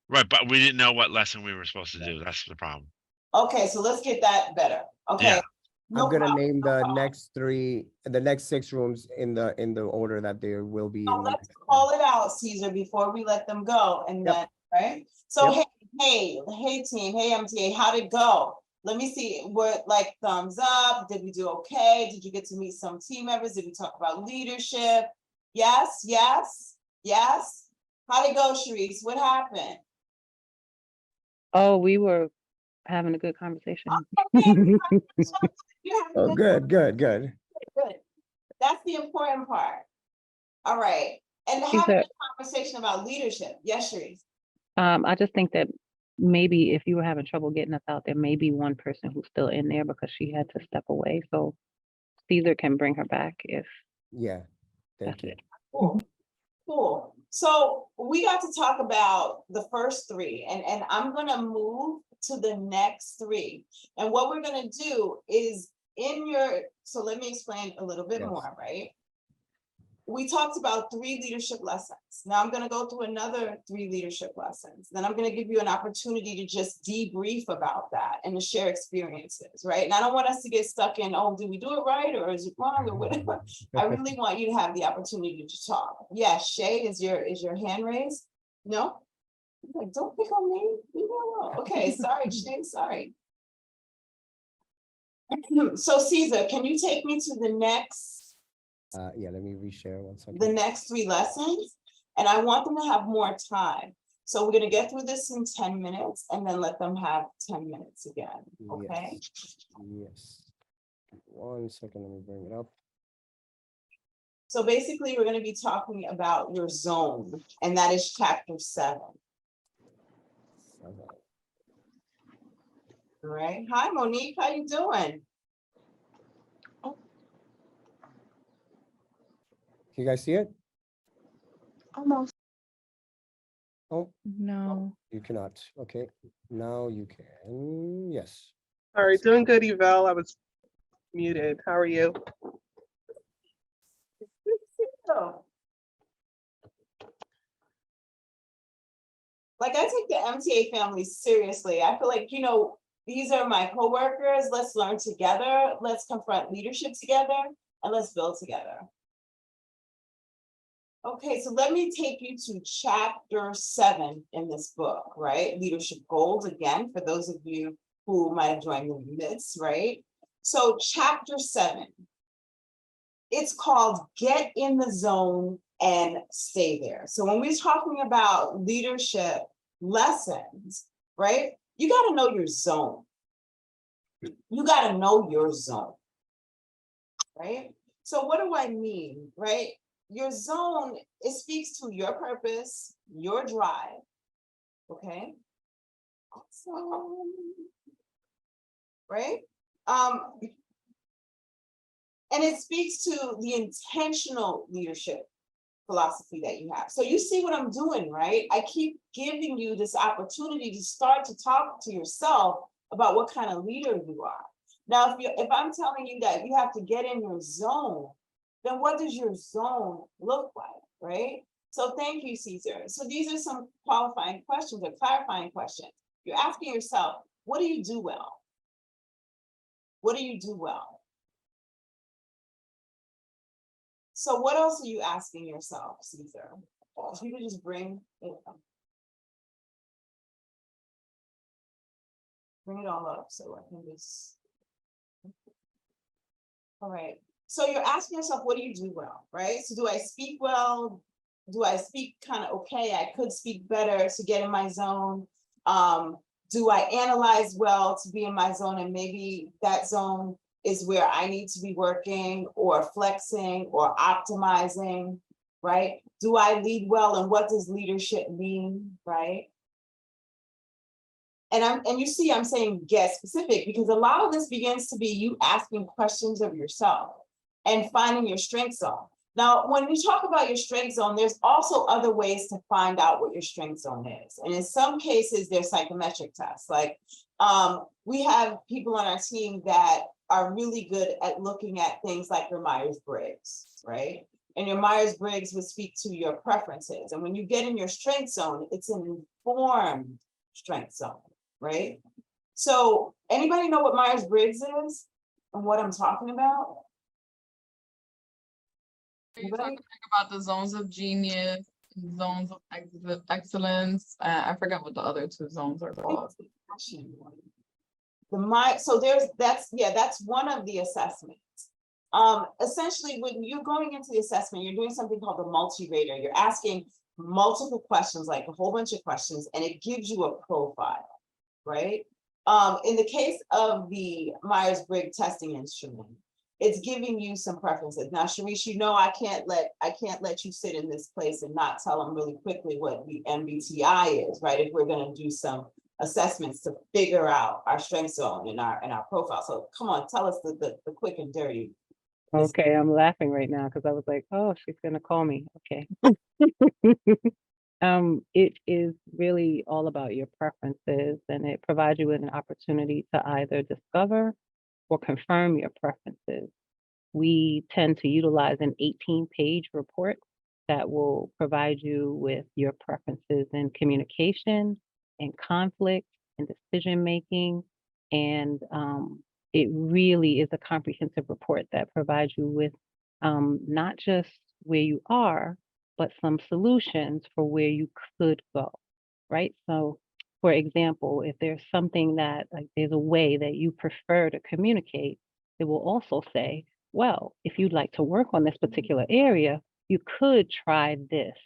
Right, but we didn't know what lesson we were supposed to do. That's the problem. Okay, so let's get that better. Okay. Yeah. No I'm gonna problem, name no the problem. next 6 rooms in the order that they will be So in. let's call it out, Caesar, before we let them go, and Yep. then, right? So Yep. hey team, hey MTA, how'd it go? Let me see, what, like, thumbs up, did we do okay? Did you get to meet some team members? Did we talk about leadership? Yes. How'd it go, Sharice? What happened? Oh, we were having a good conversation. You have Oh, good. Good. That's the important part. All right, and having a conversation about leadership. Yes, Sharice. I just think that maybe if you were having trouble getting us out, there may be one person who's still in there because she had to step away. So Caesar can bring her back if Yeah, thank that's you. it. Cool. So we got to talk about the first 3, and I'm gonna move to the next 3. And what we're gonna do is so let me explain a little bit Yes. more, right? We talked about 3 leadership lessons. Now I'm gonna go through another 3 leadership lessons. Then I'm gonna give you an opportunity to just debrief about that and to share experiences, right? And I don't want us to get stuck in, oh, did we do it right or is it wrong or whatever. I really want you to have the opportunity to talk. Yeah, Shay, is your hand raised? No? Like, don't pick on me. Leave me alone. Okay, sorry, Shay, sorry. So Caesar, can you take me to the next Yeah, let me reshare 1 second. the next 3 lessons? And I want them to have more time. So we're gonna get through this in 10 minutes and then let them have 10 minutes again, okay? Yes. 1 second, let me bring it up. So basically, we're gonna be talking about your zone, and that is chapter 7. Okay. All right, hi Monique, how you doing? You guys see it? Almost. Oh, No. you cannot. Okay, now you can. Yes. All right, doing good, Yvel. I was muted. How are you? So, like, I take the MTA family seriously. I feel like, you know, these are my coworkers. Let's learn together. Let's confront leadership together, and let's build together. Okay, so let me take you to chapter 7 in this book, right? Leadership goals, again, for those of you who might have joined the midst, right? So chapter 7, it's called Get in the Zone and Stay There. So when we're talking about leadership lessons, right? You got to know your zone. You got to know your zone, right? So what do I mean, right? Your zone, it speaks to your purpose, your drive, okay? Awesome. Right? And it speaks to the intentional leadership philosophy that you have. So you see what I'm doing, right? I keep giving you this opportunity to start to talk to yourself about what kind of leader you are. Now, if I'm telling you that you have to get in your zone, then what does your zone look like, right? So thank you, Caesar. So these are some qualifying questions or clarifying questions. You're asking yourself, what do you do well? What do you do well? So what else are you asking yourself, Caesar? If you could just bring it all up so I can just. All right. So you're asking yourself, what do you do well, right? So do I speak well? Do I speak kind of okay? I could speak better to get in my zone. Do I analyze well to be in my zone? And maybe that zone is where I need to be working or flexing or optimizing, right? Do I lead well? And what does leadership mean, right? And you see, I'm saying get specific because a lot of this begins to be you asking questions of yourself and finding your strength zone. Now, when we talk about your strength zone, there's also other ways to find out what your strength zone is. And in some cases, there's psychometric tests. Like we have people on our team that are really good at looking at things like your Myers-Briggs, right? And your Myers-Briggs would speak to your preferences. And when you get in your strength zone, it's an informed strength zone, right? So anybody know what Myers-Briggs is and what I'm talking about? Are you talking about the zones of genius, zones of excellence? I forgot what the other two zones are called. That's one of the assessments. Essentially, when you're going into the assessment, you're doing something called the multi-rater. You're asking multiple questions, like a whole bunch of questions, and it gives you a profile, right? In the case of the Myers-Briggs testing instrument, it's giving you some preferences. Now, Sharice, you know I can't let you sit in this place and not tell them really quickly what the MBTI is, right? If we're going to do some assessments to figure out our strength zone in our profile. So come on, tell us the quick and dirty. Okay, I'm laughing right now because I was like, oh, she's gonna call me. Okay. It is really all about your preferences, and it provides you with an opportunity to either discover or confirm your preferences. We tend to utilize an 18-page report that will provide you with your preferences in communication and conflict and decision-making. And it really is a comprehensive report that provides you with not just where you are, but some solutions for where you could go, right? So for example, if there's something that like there's a way that you prefer to communicate, it will also say, well, if you'd like to work on this particular area, you could try this.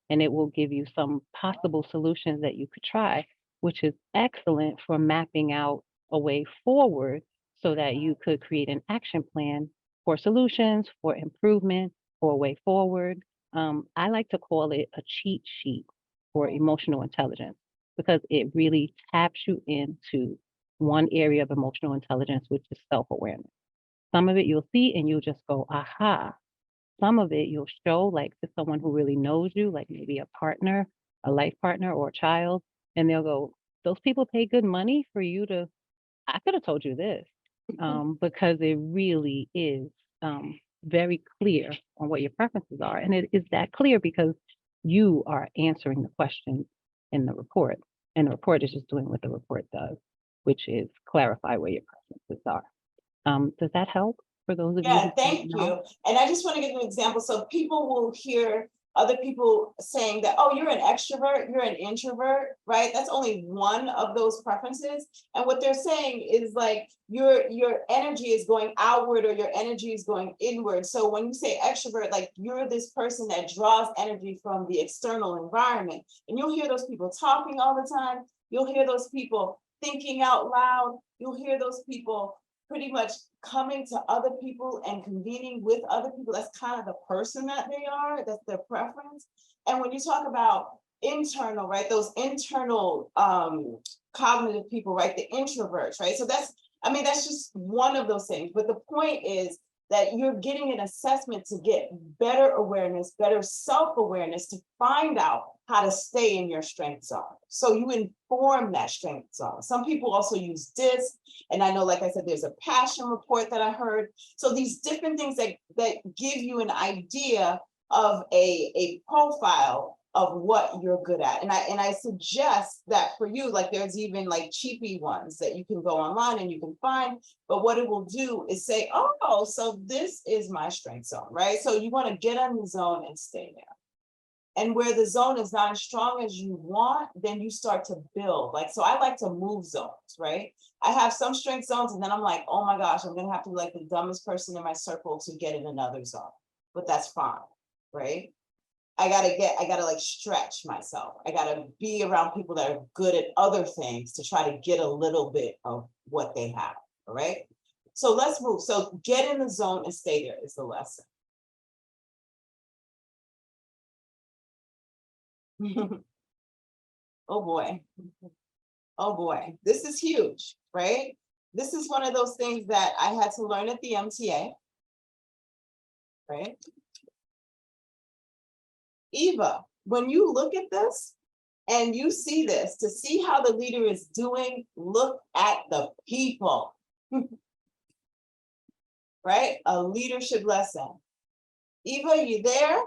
And it will give you some possible solutions that you could try, which is excellent for mapping out a way forward so that you could create an action plan for solutions, for improvement, for a way forward. I like to call it a cheat sheet for emotional intelligence, because it really taps you into one area of emotional intelligence, which is self-awareness. Some of it you'll see and you'll just go, aha. Some of it you'll show like to someone who really knows you, like maybe a partner, a life partner or a child, and they'll go, those people pay good money for you to, I could have told you this, because it really is very clear on what your preferences are. And it is that clear because you are answering the questions in the report. And the report is just doing what the report does, which is clarify where your preferences are. Does that help for those of you? Yeah, who thank don't know? you. And I just want to give an example. So people will hear other people saying that, oh, you're an extrovert, you're an introvert, right? That's only one of those preferences. And what they're saying is like your energy is going outward or your energy is going inward. So when you say extrovert, like you're this person that draws energy from the external environment. And you'll hear those people talking all the time. You'll hear those people thinking out loud. You'll hear those people pretty much coming to other people and convening with other people. That's kind of the person that they are, that's their preference. And when you talk about internal, right, those internal cognitive people, right, the introverts, right? So that's, I mean, that's just one of those things. But the point is that you're getting an assessment to get better awareness, better self-awareness to find out how to stay in your strength zone. So you inform that strength zone. Some people also use DISC. And I know, like I said, there's a passion report that I heard. So these different things that give you an idea of a profile of what you're good at. And I suggest that for you, like there's even like cheapy ones that you can go online and you can find, but what it will do is say, oh, so this is my strength zone, right? So you want to get on the zone and stay there. And where the zone is not as strong as you want, then you start to build. Like, so I like to move zones, right? I have some strength zones and then I'm like, oh my gosh, I'm gonna have to be like the dumbest person in my circle to get in another zone, but that's fine, right? I gotta like stretch myself. I gotta be around people that are good at other things to try to get a little bit of what they have, all right? So let's move. So get in the zone and stay there is the lesson. Oh boy. Oh boy, this is huge, right? This is one of those things that I had to learn at the MTA, right? Eva, when you look at this and you see this, to see how the leader is doing, look at the people, right? A leadership lesson. Eva, you there?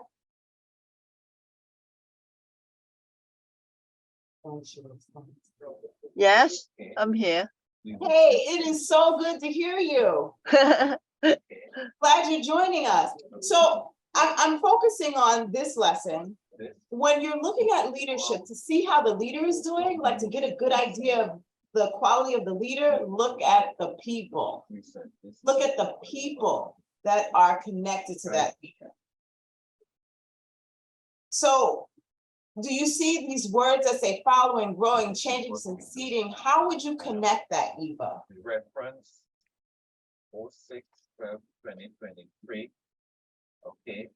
Yes, I'm here. Hey, it is so good to hear you. Glad you're joining us. So I'm focusing on this lesson. When you're looking at leadership to see how the leader is doing, like to get a good idea of the quality of the leader, look at the people. Look at the people that are connected to that leader. So do you see these words that say following, growing, changing, succeeding? How would you connect that, Eva? Reference 06/12/2023. Okay.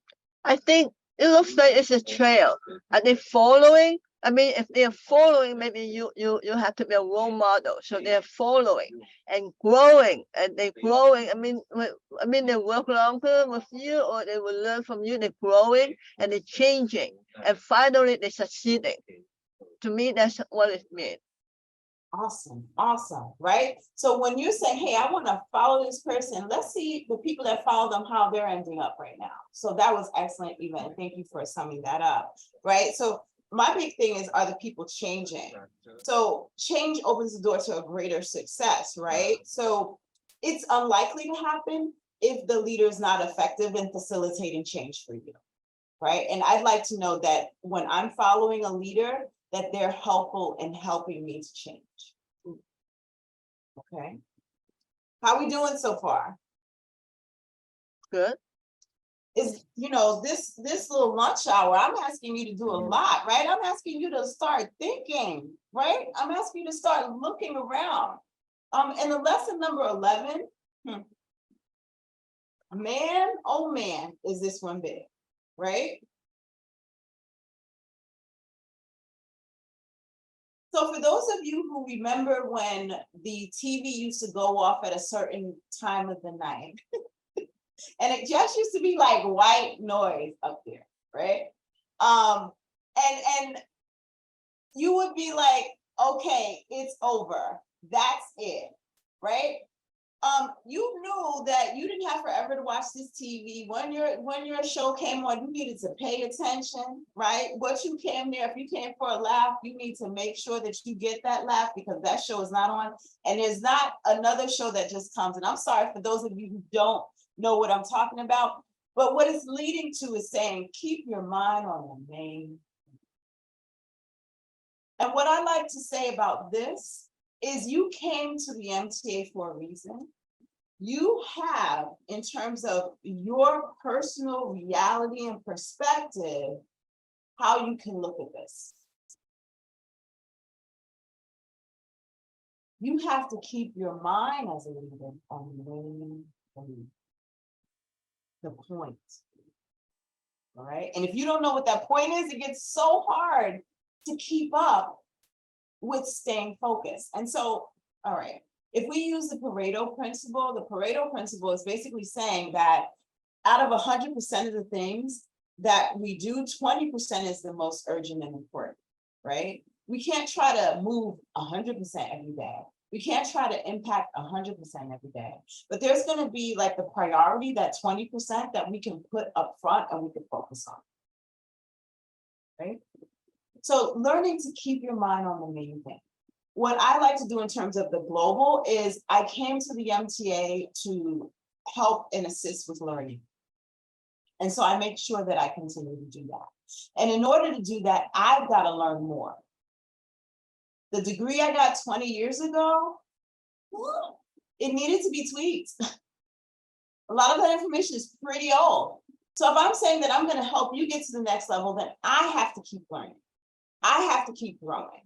I think it looks like it's a trail. Are they following? I mean, if they're following, maybe you have to be a role model. So they're following and growing, and they're growing. I mean, they work longer with you, or they will learn from you. They're growing and they're changing, and finally they're succeeding. To me, that's what it means. Awesome, awesome, right? So when you say, hey, I want to follow this person, let's see the people that follow them, how they're ending up right now. So that was excellent, Eva, and thank you for summing that up, right? So my big thing is, are the people changing? So change opens the door to a greater success, right? So it's unlikely to happen if the leader is not effective in facilitating change for you, right? And I'd like to know that when I'm following a leader, that they're helpful in helping me to change. Okay. How are we doing so far? Good. Is, this little lunch hour, I'm asking you to do a lot, right? I'm asking you to start thinking, right? I'm asking you to start looking around. And the lesson number 11, man, oh man, is this one big, right? So for those of you who remember when the TV used to go off at a certain time of the night, and it just used to be like white noise up there, right? And you would be like, okay, it's over. That's it, right? You knew that you didn't have forever to watch this TV. When your show came on, you needed to pay attention, right? What you came there, if you came for a laugh, you need to make sure that you get that laugh because that show is not on. And there's not another show that just comes. And I'm sorry for those of you who don't know what I'm talking about, but what it's leading to is saying, keep your mind on the main. And what I like to say about this is you came to the MTA for a reason. You have, in terms of your personal reality and perspective, how you can look at this. You have to keep your mind as a leader on the main thing, the point. All right. And if you don't know what that point is, it gets so hard to keep up with staying focused. And so, all right, if we use the Pareto principle is basically saying that out of 100% of the things that we do, 20% is the most urgent and important, right? We can't try to move 100% every day. We can't try to impact 100% every day, but there's going to be like the priority, that 20% that we can put up front and we can focus on, right? So learning to keep your mind on the main thing. What I like to do in terms of the global is I came to the MTA to help and assist with learning. And so I make sure that I continue to do that. And in order to do that, I've got to learn more. The degree I got 20 years ago, it needed to be tweaked. A lot of that information is pretty old. So if I'm saying that I'm going to help you get to the next level, then I have to keep learning. I have to keep growing.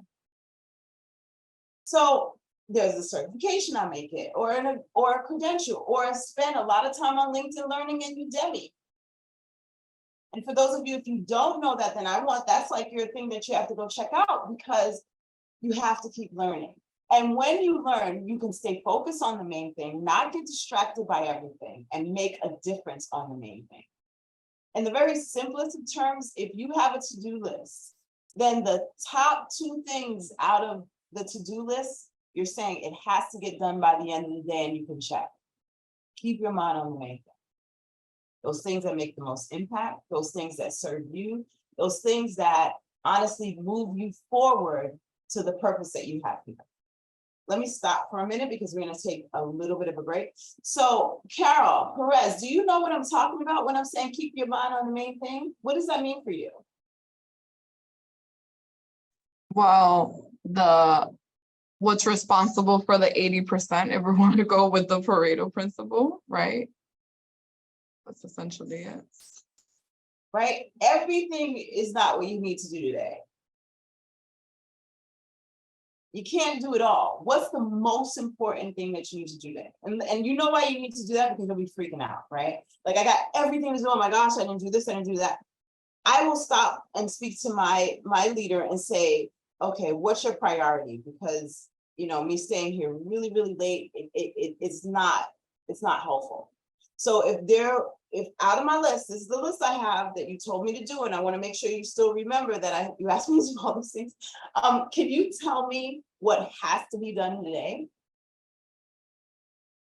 So there's a certification I may get, or a credential, or spend a lot of time on LinkedIn Learning and Udemy. And for those of you, if you don't know that, then that's like your thing that you have to go check out, because you have to keep learning. And when you learn, you can stay focused on the main thing, not get distracted by everything, and make a difference on the main thing. In the very simplest of terms, if you have a to-do list, then the top 2 things out of the to-do list, you're saying it has to get done by the end of the day and you can check. Keep your mind on the main thing. Those things that make the most impact, those things that serve you, those things that honestly move you forward to the purpose that you have here. Let me stop for a minute because we're going to take a little bit of a break. So Carol, Perez, do you know what I'm talking about when I'm saying keep your mind on the main thing? What does that mean for you? Well, what's responsible for the 80% if we want to go with the Pareto principle, right? That's essentially it. Right? Everything is not what you need to do today. You can't do it all. What's the most important thing that you need to do today? And you know why you need to do that? Because you'll be freaking out, right? Like, I got everything to do. Oh my gosh, I didn't do this, I didn't do that. I will stop and speak to my leader and say, okay, what's your priority? Because, you know, me staying here really, really late, it's not helpful. So if out of my list, this is the list I have that you told me to do, and I want to make sure you still remember that you asked me to do all those things. Can you tell me what has to be done today?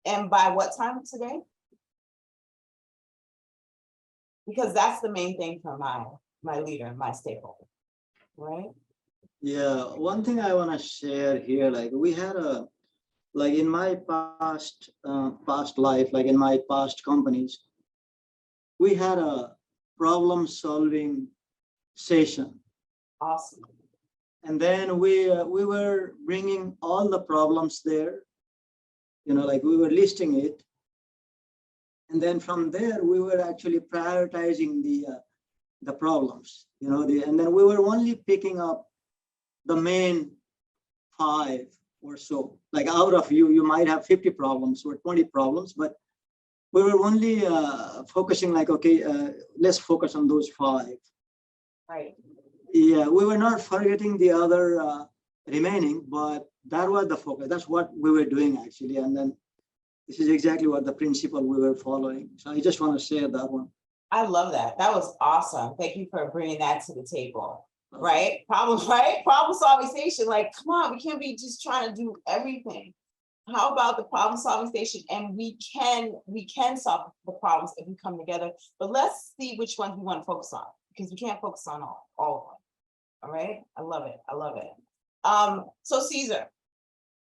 And by what time today? Because that's the main thing for my leader, my stakeholder, right? Yeah, one thing I want to share here, like we had like in my past life, like in my past companies, we had a problem solving session. Awesome. And then we were bringing all the problems there, you know, like we were listing it. And then from there, we were actually prioritizing the problems, you know, and then we were only picking up the main 5 or so. Like out of you might have 50 problems or 20 problems, but we were only focusing like, okay, let's focus on those 5. Right. Yeah, we were not forgetting the other remaining, but that was the focus. That's what we were doing actually. And then this is exactly what the principle we were following. So I just want to share that one. I love that. That was awesome. Thank you for bringing that to the table. right? Problem solving station, like, come on, we can't be just trying to do everything. How about the problem solving station? And we can solve the problems if we come together, but let's see which ones we want to focus on, because we can't focus on all of them. All right, I love it. So Caesar,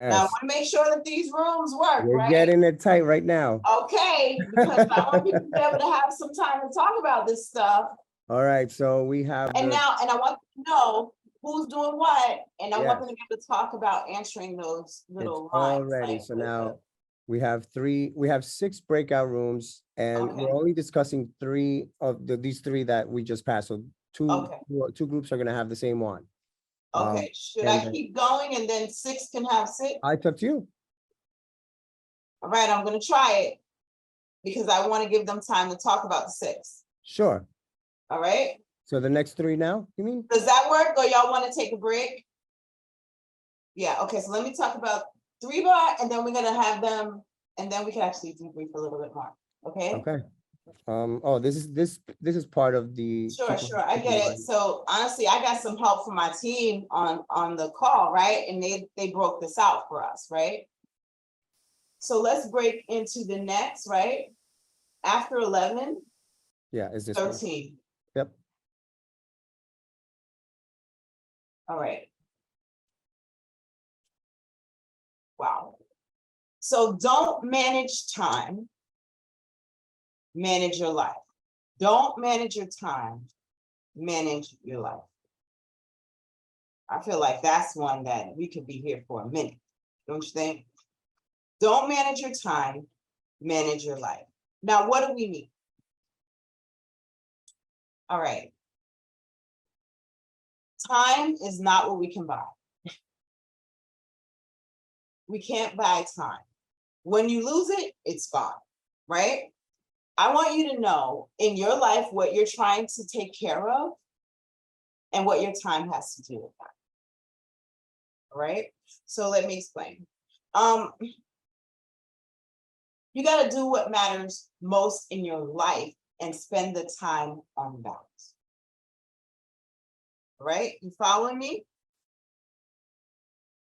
now I Yes, want to make sure that these rooms work, we're right? getting it tight right now. Okay, because I want people to be able to have some time to talk about this stuff. All right, so we have And the, I want to know who's doing what, and I want Yes. them to be able to talk about answering those it's little all lines. ready. like So the- now we have 6 breakout rooms, and we're Okay. only discussing 3 of these 3 that we just passed. So Okay. two groups are gonna have the same one. Okay, should and I then- keep going and then 6 can have 6? It's up to you. All right, I'm gonna try it because I want to give them time to talk about the 6. Sure. All right, So the next 3 now, you mean? does that work, or y'all want to take a break? Yeah, okay, so let me talk about 3 more, and then we're gonna have them, and then we can actually debrief a little bit more, okay? Okay. Oh, this is part of the. Sure, I get it. So honestly, I got some help from my team on the call, right? And they broke this out for us, right? So let's break into the next, right? After 11, Yeah, is this one? 13. Yep. All right. Wow. So don't manage time. Manage your life. Don't manage your time. Manage your life. I feel like that's one that we could be here for a minute. Don't you think? Don't manage your time. Manage your life. Now, what do we mean? All right. Time is not what we can buy. We can't buy time. When you lose it, it's gone, right? I want you to know in your life what you're trying to take care of and what your time has to do with that. All right, so let me explain. You got to do what matters most in your life and spend the time on that. All right, you following me?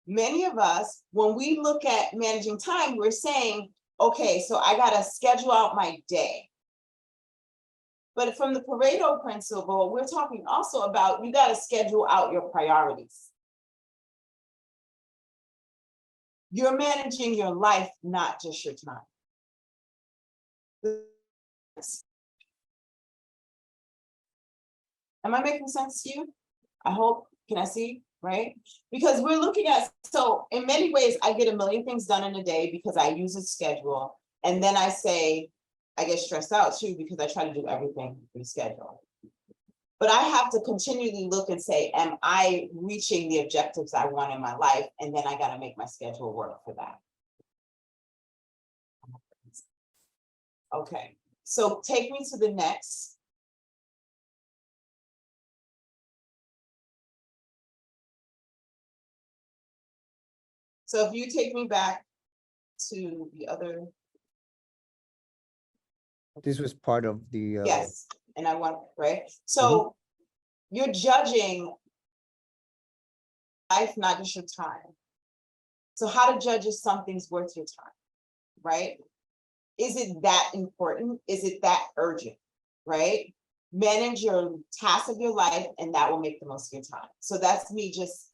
Many of us, when we look at managing time, we're saying, okay, so I got to schedule out my day. But from the Pareto principle, we're talking also about you got to schedule out your priorities. You're managing your life, not just your time. Am I making sense to you? I hope, can I see, right? Because we're looking at, so in many ways, I get a million things done in a day because I use a schedule. And then I say, I get stressed out too, because I try to do everything through schedule. But I have to continually look and say, am I reaching the objectives I want in my life? And then I got to make my schedule work for that. Okay, so take me to the next. So if you take me back to the other. This was part of the. Yes, and I want, right? So you're judging life, not just your time. So how to judge if something's worth your time, right? Is it that important? Is it that urgent, right? Manage your tasks of your life and that will make the most of your time. So that's me just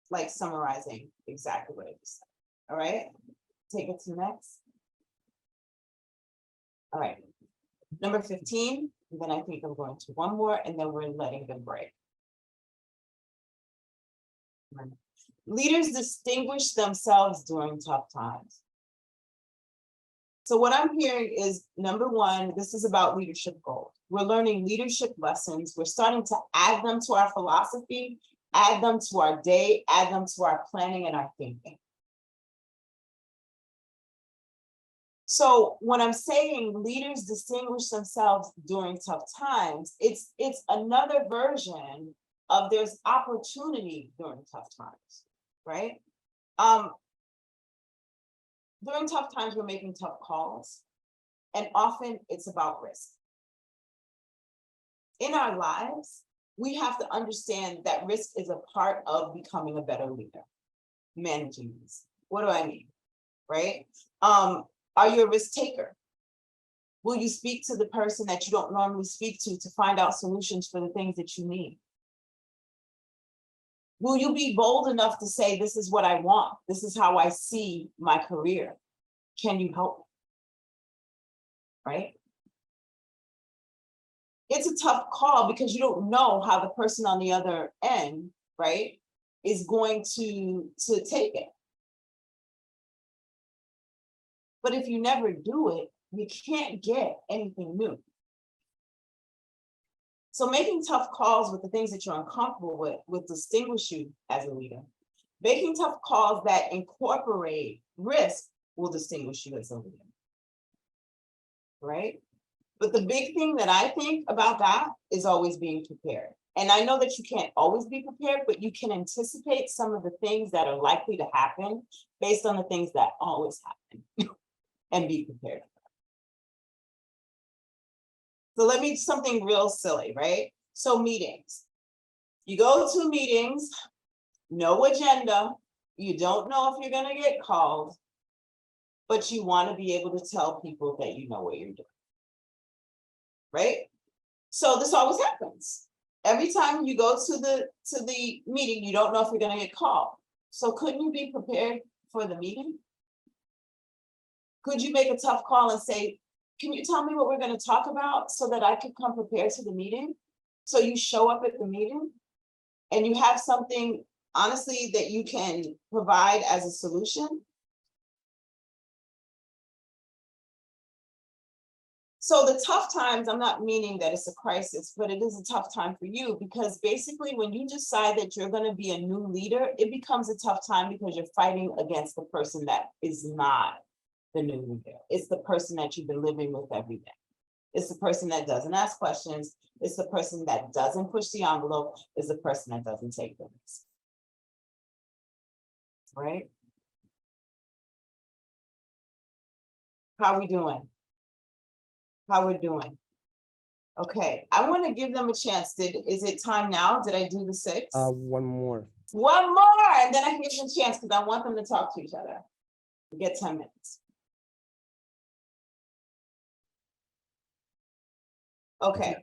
like summarizing exactly what I just said. All right, take it to next. All right, number 15, and then I think I'm going to one more and then we're letting them break. Leaders distinguish themselves during tough times. So what I'm hearing is, number one, this is about leadership goals. We're learning leadership lessons. We're starting to add them to our philosophy, add them to our day, add them to our planning and our thinking. So when I'm saying leaders distinguish themselves during tough times, it's another version of there's opportunity during tough times, right? During tough times, we're making tough calls, and often it's about risk. In our lives, we have to understand that risk is a part of becoming a better leader, managing these. What do I mean? Right? Are you a risk taker? Will you speak to the person that you don't normally speak to find out solutions for the things that you need? Will you be bold enough to say, this is what I want? This is how I see my career. Can you help me? Right? It's a tough call because you don't know how the person on the other end, right, is going to take it. But if you never do it, you can't get anything new. So making tough calls with the things that you're uncomfortable with will distinguish you as a leader. Making tough calls that incorporate risk will distinguish you as a leader. Right? But the big thing that I think about that is always being prepared. And I know that you can't always be prepared, but you can anticipate some of the things that are likely to happen based on the things that always happen and be prepared. So let me do something real silly, right? So meetings. You go to meetings, no agenda, you don't know if you're gonna get called, but you wanna be able to tell people that you know what you're doing. Right? So this always happens. Every time you go to the meeting, you don't know if you're gonna get called. So couldn't you be prepared for the meeting? Could you make a tough call and say, can you tell me what we're gonna talk about so that I could come prepared to the meeting? So you show up at the meeting and you have something, honestly, that you can provide as a solution. So the tough times, I'm not meaning that it's a crisis, but it is a tough time for you because basically when you decide that you're going to be a new leader, it becomes a tough time because you're fighting against the person that is not the new leader. It's the person that you've been living with every day. It's the person that doesn't ask questions. It's the person that doesn't push the envelope. It's the person that doesn't take the risk. Right? How are we doing? How we're doing? Okay, I want to give them a chance. Is it time now? Did I do the 6? One more. One more, and then I can give them a chance because I want them to talk to each other. We get 10 minutes. Okay.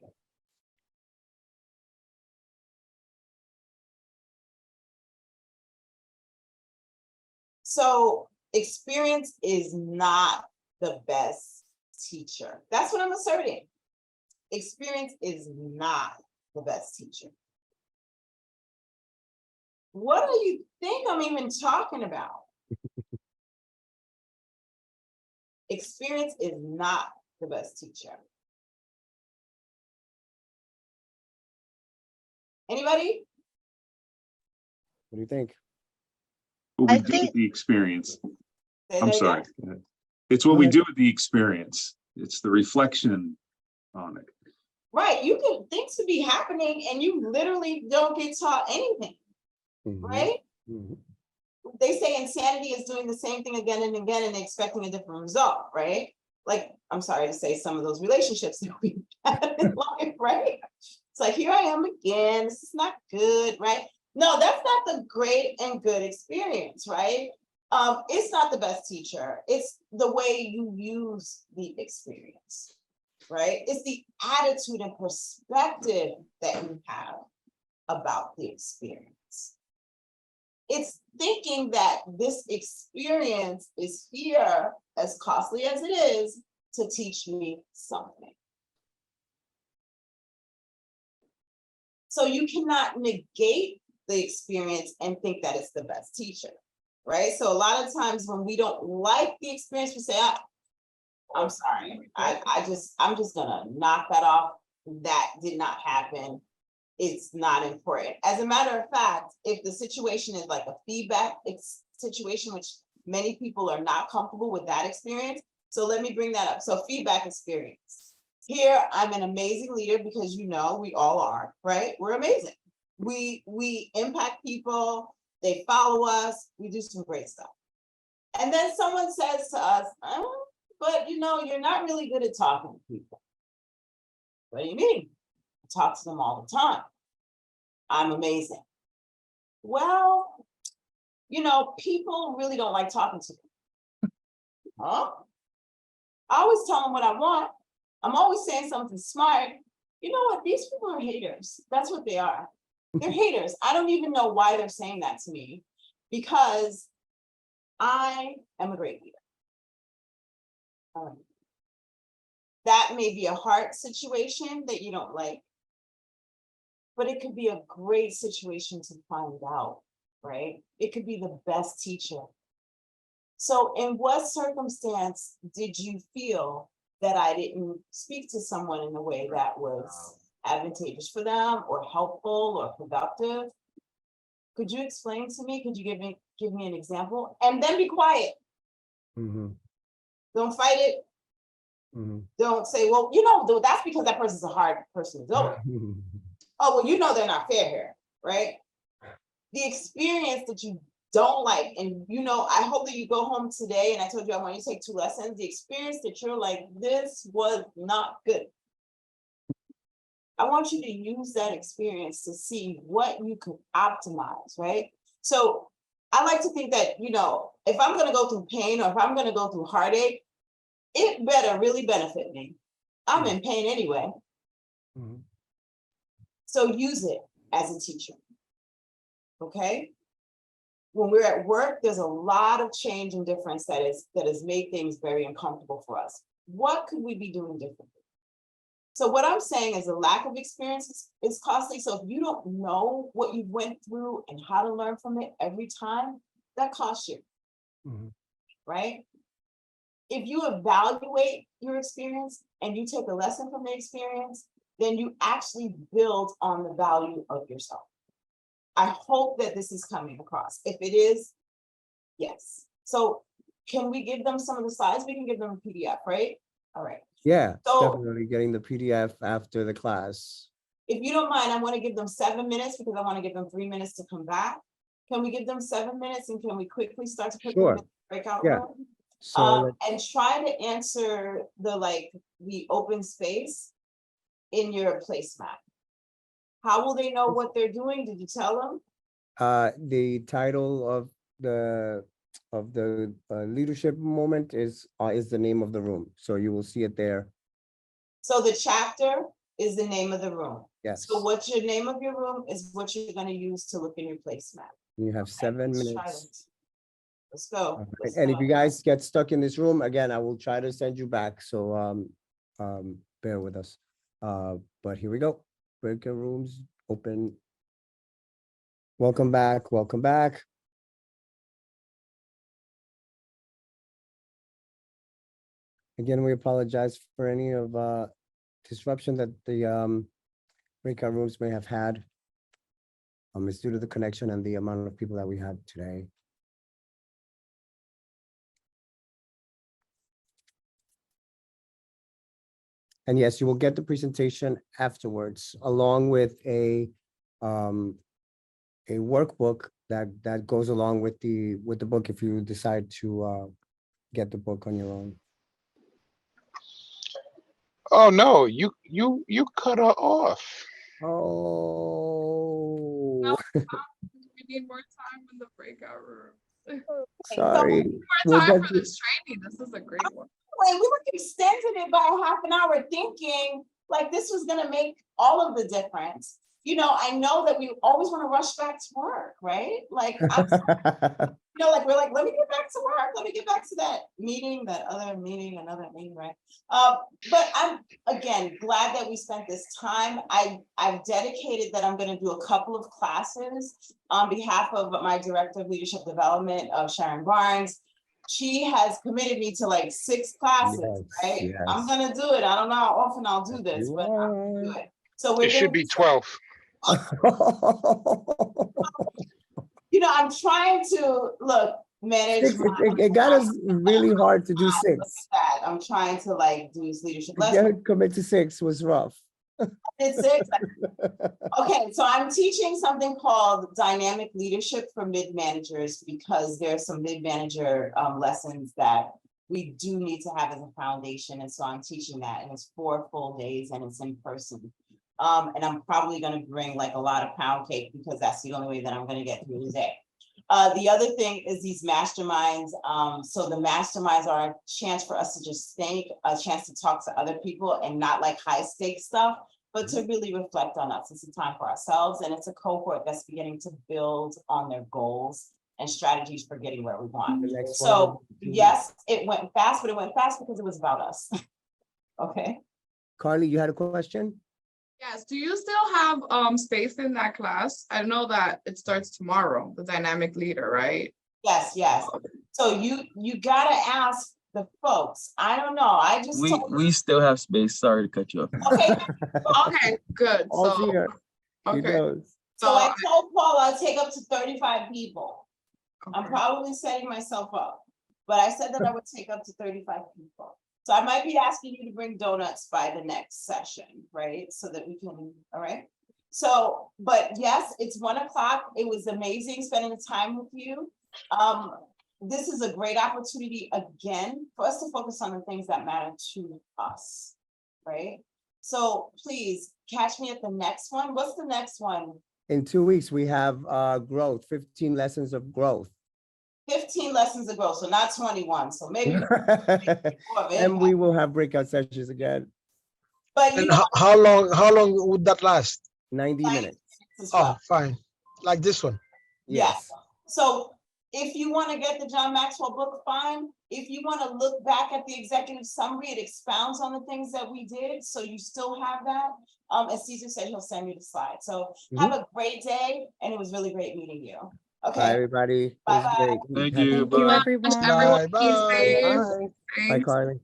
So experience is not the best teacher. That's what I'm asserting. Experience is not the best teacher. What do you think I'm even talking about? Experience is not the best teacher. Anybody? What do you think? What we I do think- with the experience. Say I'm that sorry. again. Go ahead. It's what Go we ahead. do with the experience. It's the reflection on it. Right, you can, things could be happening and you literally don't get taught anything, Mhm, right? mhm. They say insanity is doing the same thing again and again and expecting a different result, right? Like, I'm sorry to say some of those relationships that we have in life, right? It's like, here I am again, this is not good, right? No, that's not the great and good experience, right? It's not the best teacher. It's the way you use the experience, right? It's the attitude and perspective that you have about the experience. It's thinking that this experience is here, as costly as it is, to teach me something. So you cannot negate the experience and think that it's the best teacher, right? So a lot of times when we don't like the experience, we say, I'm sorry, I'm just gonna knock that off. That did not happen. It's not important. As a matter of fact, if the situation is like a feedback situation, which many people are not comfortable with that experience. So let me bring that up. So feedback experience. Here, I'm an amazing leader because you know, we all are, right? We're amazing. We impact people, they follow us, we do some great stuff. And then someone says to us, but you know, you're not really good at talking to people. What do you mean? I talk to them all the time. I'm amazing. Well, you know, people really don't like talking to me. Huh? I always tell them what I want. I'm always saying something smart. You know what? These people are haters. That's what they are. They're haters. I don't even know why they're saying that to me, because I am a great leader. That may be a hard situation that you don't like, but it could be a great situation to find out, right? It could be the best teacher. So in what circumstance did you feel that I didn't speak to someone in a way that was advantageous for them or helpful or productive? Could you explain to me? Could you give me an example? And then be quiet. Don't fight it. Don't say, well, you know, that's because that person's a hard person to deal with. Oh, well, you know they're not fair here, right? The experience that you don't like, and you know, I hope that you go home today, and I told you I want you to take 2 lessons, the experience that you're like, this was not good. I want you to use that experience to see what you could optimize, right? So I like to think that, you know, if I'm gonna go through pain or if I'm gonna go through heartache, it better really benefit me. I'm in pain anyway. So use it as a teacher, okay? When we're at work, there's a lot of change and difference that has made things very uncomfortable for us. What could we be doing differently? So what I'm saying is the lack of experience is costly. So if you don't know what you went through and how to learn from it every time, that costs you, right? If you evaluate your experience and you take a lesson from the experience, then you actually build on the value of yourself. I hope that this is coming across. If it is, yes. So can we give them some of the slides? We can give them a PDF, right? All right. Yeah, So definitely getting the PDF after the class. if you don't mind, I want to give them 7 minutes because I want to give them 3 minutes to come back. Can we give them 7 minutes and can we quickly start to put them in the breakout room? So And try to answer the open space in your placemat. How will they know what they're doing? Did you tell them? the title of the leadership moment is the name of the room. So you will see it there. So the chapter is the name of the room. Yes. So what's your name of your room is what you're going to use to look in your placemat. You have 7 Let's try minutes. it. Let's go. Let's And if go. you guys get stuck in this room, again, I will try to send you back. So bear with us. But here we go. Breakout rooms open. Welcome back. Welcome back. Again, we apologize for any of disruption that the breakout rooms may have had. It's due to the connection and the amount of people that we had today. And yes, you will get the presentation afterwards, along with a workbook that goes along with the book if you decide to get the book on your own. Oh no, you cut her off. Oh, We need more time in the breakout room. sorry. More We'll time get for this training. This is a great one. Wait, we were extending it by a half an hour thinking like this was gonna make all of the difference. You know, I know that we always want to rush back to work, right? Like, I'm, you know, like we're like, let me get back to work. Let me get back to that meeting, that other meeting, another meeting, right? But I'm, again, glad that we spent this time. I've dedicated that I'm going to do a couple of classes on behalf of my Director of Leadership Development, Sharon Barnes. She has committed me to like 6 classes, right? yes. I'm going to do it. I don't know how often I'll do this, but I'm going to do it. So we're It should be 12. You know, I'm trying to manage. It got us really hard to do 6. That I'm trying to like do this leadership To get lesson. her to commit to 6 was rough. It's 6. Okay, so I'm teaching something called dynamic leadership for mid-managers because there's some mid-manager lessons that we do need to have as a foundation. And so I'm teaching that, and it's 4 full days and it's in person. And I'm probably gonna bring like a lot of pound cake because that's the only way that I'm gonna get through the day. The other thing is these masterminds. So the masterminds are a chance for us to just think, a chance to talk to other people and not like high stakes stuff, but to really reflect on us. It's a time for ourselves, and it's a cohort that's beginning to build on their goals and strategies for getting where we want. The next one So will be- yes, it went fast, but it went fast because it was about us. Okay. Carly, you had a question? Yes, do you still have space in that class? I know that it starts tomorrow, the dynamic leader, right? Yes, yes. So you gotta ask the folks. I don't know. I just told We still have space. Sorry to cut you off. okay. Okay, good. All So, here. He okay. knows. So I told Paul I'll take up to 35 people. I'm probably setting myself up, but I said that I would take up to 35 people. So I might be asking you to bring donuts by the next session, right? So that we can, all right? So, but yes, it's 1 o'clock. It was amazing spending the time with you. This is a great opportunity again for us to focus on the things that matter to us, right? So please catch me at the next one. What's the next one? In 2 weeks, we have growth, 15 lessons of growth. 15 lessons of growth, so not 21. So maybe more of And it. we will have breakout sessions again, But you And know, how long would that last? 90 minutes. as Oh, well. fine. Like this one. Yes. So if you want to get the John Maxwell book, fine. If you want to look back at the executive summary, it expounds on the things that we did. So you still have that. As Caesar said, he'll send you the slide. So have a great day. And it was really great meeting you. Bye, Okay. everybody. It was Bye-bye. great. Thank Happy- you. Thank you, Bye. everyone. Everyone, Bye, be bye. safe. Bye. Bye, Thanks. Carly.